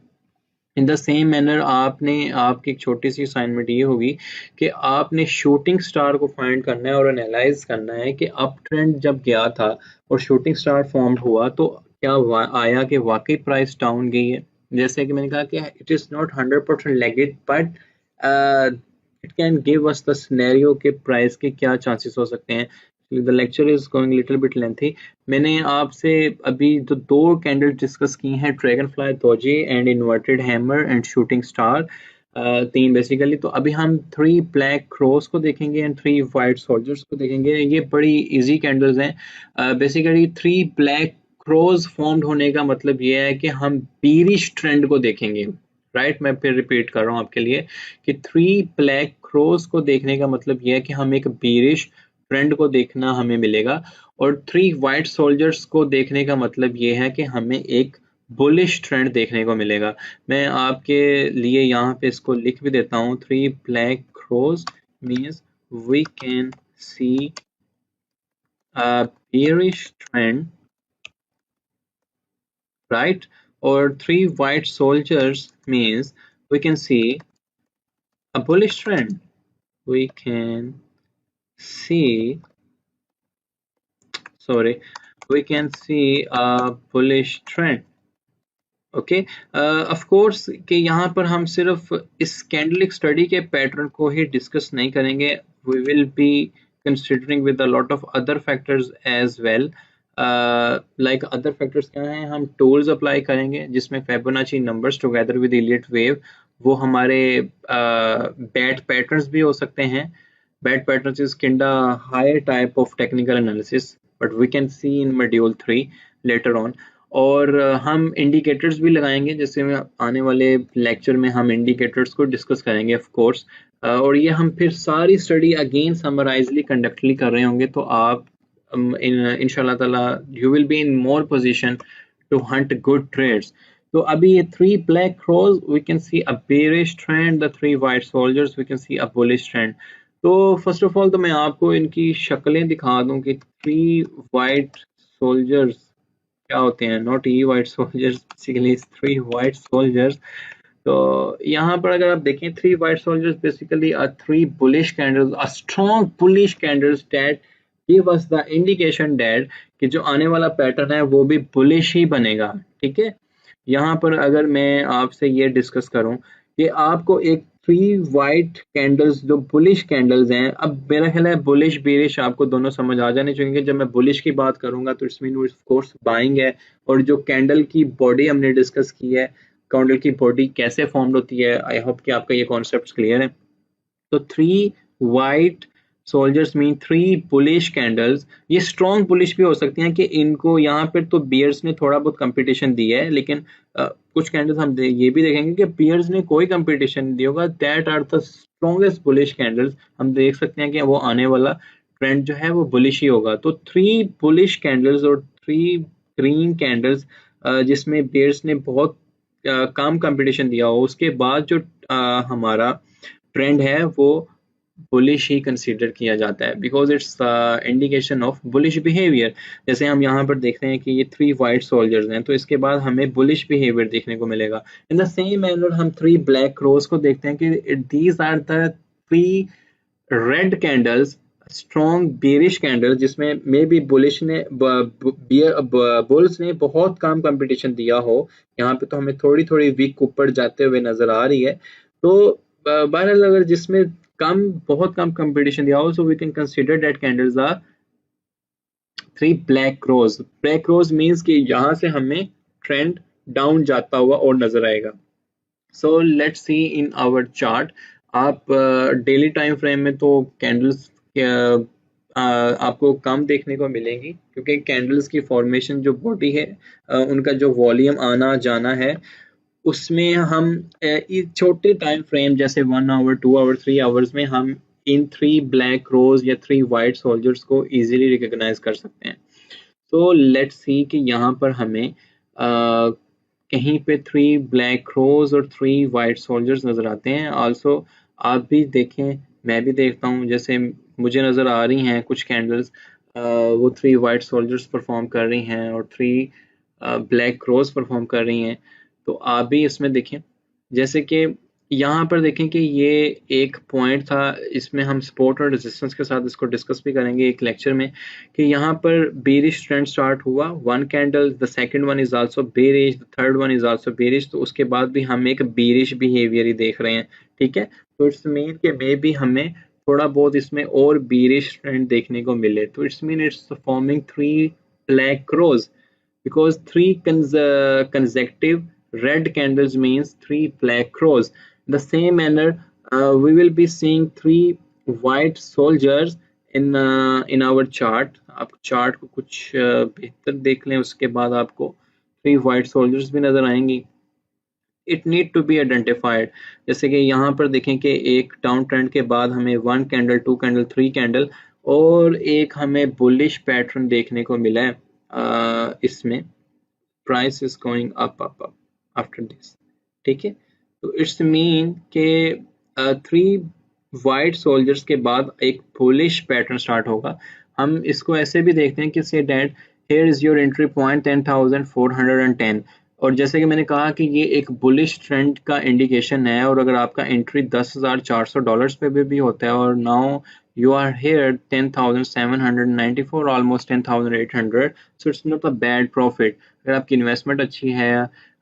इन द सेम मैनर आपकी एक छोटी सी असाइनमेंट ये होगी कि आपने शूटिंग स्टार को फाइंड करना है और एनालाइज करना है कि अप ट्रेंड जब गया था और शूटिंग स्टार फॉर्म हुआ तो क्या आया कि वाकई प्राइस डाउन गई है। जैसे कि मैंने कहा कि it is not 100% legit, but it can give us the scenario के प्राइस के क्या चांसेस हो सकते हैं। The lecture is going little bit lengthy. मैंने आपसे अभी जो दो कैंडल डिस्कस की हैं, dragon fly doji and inverted hammer and shooting star, तीन बेसिकली। तो अभी हम 3 ब्लैक क्रॉस को देखेंगे एंड 3 वाइट सोल्जर्स को देखेंगे। ये बड़ी इजी कैंडल्स हैं। बेसिकली 3 ब्लैक क्रॉस फॉर्म्ड होने का मतलब ये है कि हम बीरिश ट्रेंड को देखेंगे, राइट। मैं फिर रिपीट कर रहा हूँ आपके लिए कि 3 ब्लैक क्रॉस को देखने का मतलब ये है कि हम एक बीरिश ट्रेंड को देखना हमें मिलेगा, और 3 वाइट सोल्जर्स को देखने का मतलब ये है कि हमें एक बुलिश ट्रेंड देखने को मिलेगा। मैं आपके लिए यहाँ पे इसको लिख भी देता हूँ। 3 black crows means we can see a bearish trend, right? Or 3 white soldiers means we can see a bullish trend. We can see, sorry, we can see a bullish trend। Okay, of course कि यहाँ पर हम सिर्फ इस कैंडलिक स्टडी के पैटर्न को ही डिस्कस नहीं करेंगे, we will be considering with a lot of other factors as well. Like other factors क्या हैं, हम टूल्स अप्लाई करेंगे जिसमें Fibonacci numbers together with Elliott wave, वो हमारे बैट पैटर्न्स भी हो सकते हैं। Bat patterns is kind higher type of technical analysis, but we can see in module 3 later on। और हम इंडिकेटर्स भी लगाएंगे, जैसे में आने वाले लेक्चर में हम इंडिकेटर्स को डिस्कस करेंगे ऑफ कोर्स। और ये हम फिर सारी स्टडी अगेन समराइजली कंडक्टली कर रहे होंगे, तो आप इंशाल्लाह ताला you will be in more position to hunt good trades. तो अभी ये 3 black crows we can see a bearish trend, the 3 white soldiers we can see a bullish trend। तो फर्स्ट ऑफ ऑल तो मैं आपको इनकी शक्लें दिखा दूं कि 3 white soldiers क्या होते हैं। Not E white soldiers, basically 3 white soldiers। तो यहाँ पर अगर आप देखें 3 white soldiers basically are 3 bullish candles, a strong bullish candles that give us the indication that कि जो आने वाला पैटर्न है वो भी bullish ही बनेगा। ठीक है, यहाँ पर अगर मैं आपसे ये डिस्कस करूं कि आपको एक 3 वाइट कैंडल्स जो बुलिश कैंडल्स हैं, अब मेरा ख्याल है बुलिश बेरिश आपको दोनों समझ आ जाने चाहिए। जब मैं बुलिश की बात करूंगा तो it's mean of course buying है, और जो कैंडल की बॉडी हमने डिस्कस की है, कैंडल की बॉडी कैसे फॉर्म होती है, आई होप कि आपका ये कॉन्सेप्ट क्लियर है। तो 3 white soldiers mean 3 bullish candles. ये स्ट्रॉन्ग बुलिश भी हो सकती हैं कि इनको यहाँ पर तो बियर्स ने थोड़ा बहुत कंपटीशन दिया है, लेकिन कुछ कैंडल्स हम ये भी देखेंगे कि बियर्स ने कोई कंपटीशन नहीं दिया होगा। That are the strongest bullish candles. हम देख सकते हैं कि वो आने वाला ट्रेंड जो है वो बुलिश ही होगा। तो 3 बुलिश कैंडल्स और 3 ग्रीन कैंडल्स जिसमें बियर्स ने बहुत कम कंपटीशन दिया हो, उसके बाद जो हमारा ट्रेंड है वो बुलिश ही कंसीडर किया जाता है, because it's indication of bullish behaviour. जैसे हम यहाँ पर देख रहे हैं कि ये 3 वाइट सोल्जर्स हैं, तो इसके बाद हमें बुलिश बिहेवियर देखने को मिलेगा। इन द सेम मैनर हम 3 ब्लैक क्रोस को देखते हैं कि these are the 3 red candles, strong bearish candles, जिसमें मे बी बुलिश ने बुल्स ने बहुत कम कंपटीशन दिया हो। यहाँ पे तो हमें थोड़ी थोड़ी वीक ऊपर जाते हुए नजर आ रही है। तो बहरहाल अगर जिसमें बहुत कम कंपटीशन दिया हो, so we can consider that candles are 3 black crows. Black crows means कि यहाँ से हमें ट्रेंड डाउन जाता हुआ और नजर आएगा। So let's see in our chart. आप डेली टाइम फ्रेम में तो कैंडल्स आपको कम देखने को मिलेंगी, क्योंकि कैंडल्स की फॉर्मेशन जो बॉडी है, उनका जो वॉल्यूम आना जाना है, उसमें हम छोटे टाइम फ्रेम जैसे 1 आवर 2 आवर 3 आवर्स में हम इन 3 ब्लैक रोज या 3 वाइट सोल्जर्स को इजीली रिकॉग्नाइज कर सकते हैं। तो लेट्स सी कि यहाँ पर हमें कहीं पे 3 ब्लैक रोज और 3 वाइट सोल्जर्स नजर आते हैं। आल्सो आप भी देखें, मैं भी देखता हूँ, जैसे मुझे नजर आ रही हैं कुछ कैंडल्स, वो 3 वाइट सोल्जर्स परफॉर्म कर रही हैं और 3 ब्लैक रोज परफॉर्म कर रही हैं। तो आप भी इसमें देखें, जैसे कि यहाँ पर देखें कि ये एक पॉइंट था, इसमें हम सपोर्ट और रेजिस्टेंस के साथ इसको डिस्कस भी करेंगे एक लेक्चर में, कि यहाँ पर बेरिश ट्रेंड स्टार्ट हुआ, 1 candle, the second one is also bearish, the third one is also bearish. तो उसके बाद भी हम एक बेरिश बिहेवियर ही देख रहे हैं। ठीक है, तो इट्स मीन के मे भी हमें थोड़ा बहुत इसमें और बेरिश ट्रेंड देखने को मिले। तो it's mean it's forming 3 black crows, because 3 consecutive red candles means 3 black crows. In the same manner, we will be seeing 3 white soldiers in our chart. आप चार्ट को कुछ बेहतर देख लें, उसके बाद आपको 3 white soldiers भी नजर आएंगी। It need to be identified. जैसे कि यहाँ पर देखें कि एक डाउन ट्रेंड के बाद हमें 1 कैंडल, 2 कैंडल, 3 कैंडल और एक हमें बुलिश पैटर्न देखने को मिला है। इसमें price is going up up up after this. ठीक है, तो इट्स मीन के 3 वाइट सोल्जर्स के बाद एक बुलिश पैटर्न स्टार्ट होगा। हम इसको ऐसे भी देखते हैं कि say that here is your entry point 10,410, और जैसे कि मैंने कहा कि ये एक बुलिश ट्रेंड का इंडिकेशन है, और अगर आपका एंट्री $10,400 पे भी होता है, और now you are here 10,794, almost 10,800, so it's not a bad profit। अगर आपकी इन्वेस्टमेंट अच्छी है,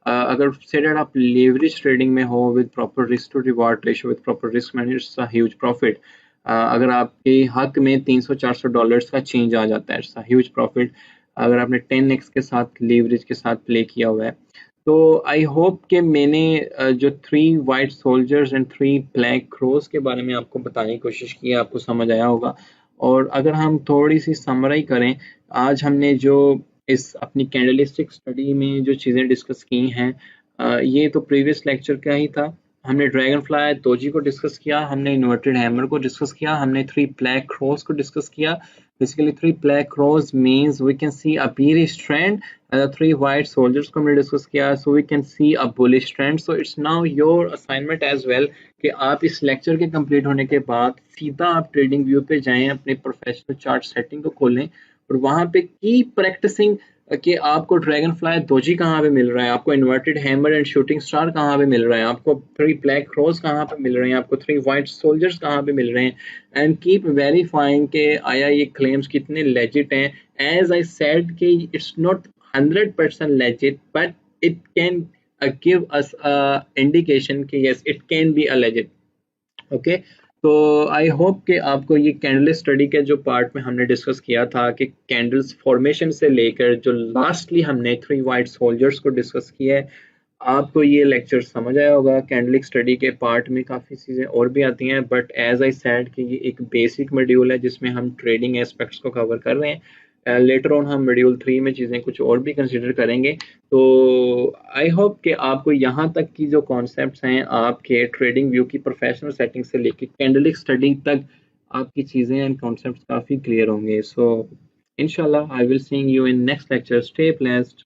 अगर सेड आप लेवरेज ट्रेडिंग में हो with proper risk to reward ratio, with proper risk management, it's a huge profit. अगर आपके हक में $300-400 का चेंज आ जाता है, इट्स अ ह्यूज प्रॉफिट, अगर आपने 10x के साथ लेवरेज के साथ प्ले किया हुआ है। तो आई होप कि मैंने जो 3 white soldiers and 3 black cross के बारे में आपको बताने की कोशिश की है, आपको समझ आया होगा। और अगर हम थोड़ी सी समराई करें, आज हमने जो इस अपनी कैंडलिस्टिक स्टडी में जो चीज़ें डिस्कस की हैं, ये तो प्रीवियस लेक्चर का ही था। हमने ड्रैगन फ्लाई दोजी को डिस्कस किया, हमने इन्वर्टेड हैमर को डिस्कस किया, हमने 3 ब्लैक क्रॉस को डिस्कस किया। Basically 3 black crows means we can see a bearish trend, 3 white soldiers को हमने डिस्कस किया, so we can see a bullish trend. So it's now your assignment as well कि आप इस लेक्चर के कंप्लीट होने के बाद सीधा आप ट्रेडिंग व्यू पे जाएं, अपने प्रोफेशनल चार्ट सेटिंग को खोलें और वहां पे की प्रैक्टिसिंग कि आपको ड्रैगन फ्लाई दोजी कहाँ पे मिल रहा है, आपको inverted hammer and shooting star कहाँ पे मिल रहा है, आपको 3 ब्लैक क्रॉस कहाँ पे मिल रहे हैं, आपको 3 वाइट सोल्जर्स कहाँ पे मिल रहे हैं, एंड कीप वेरीफाइंग के आया ये क्लेम्स कितने लेजिट हैं। एज आई सेड कि it's not 100% legit but it can give us a indication कि yes it can be a legit। Okay, तो आई होप कि आपको ये कैंडल स्टडी के जो पार्ट में हमने डिस्कस किया था कि कैंडल्स फॉर्मेशन से लेकर जो लास्टली हमने 3 वाइट सोल्जर्स को डिस्कस किया है, आपको ये लेक्चर समझ आया होगा। कैंडलिक स्टडी के पार्ट में काफ़ी चीज़ें और भी आती हैं, बट एज आई सेड कि ये एक बेसिक मॉड्यूल है जिसमें हम ट्रेडिंग एस्पेक्ट्स को कवर कर रहे हैं। लेटर ऑन हम मॉड्यूल 3 में चीज़ें कुछ और भी कंसिडर करेंगे। तो आई होप कि आपको यहाँ तक की जो कॉन्सेप्ट्स हैं आपके ट्रेडिंग व्यू की प्रोफेशनल सेटिंग से लेकर कैंडलिक स्टडी तक आपकी चीज़ें एंड कॉन्सेप्ट्स काफ़ी क्लियर होंगे। सो इंशाल्लाह I will seeing you in next lecture. Stay blessed.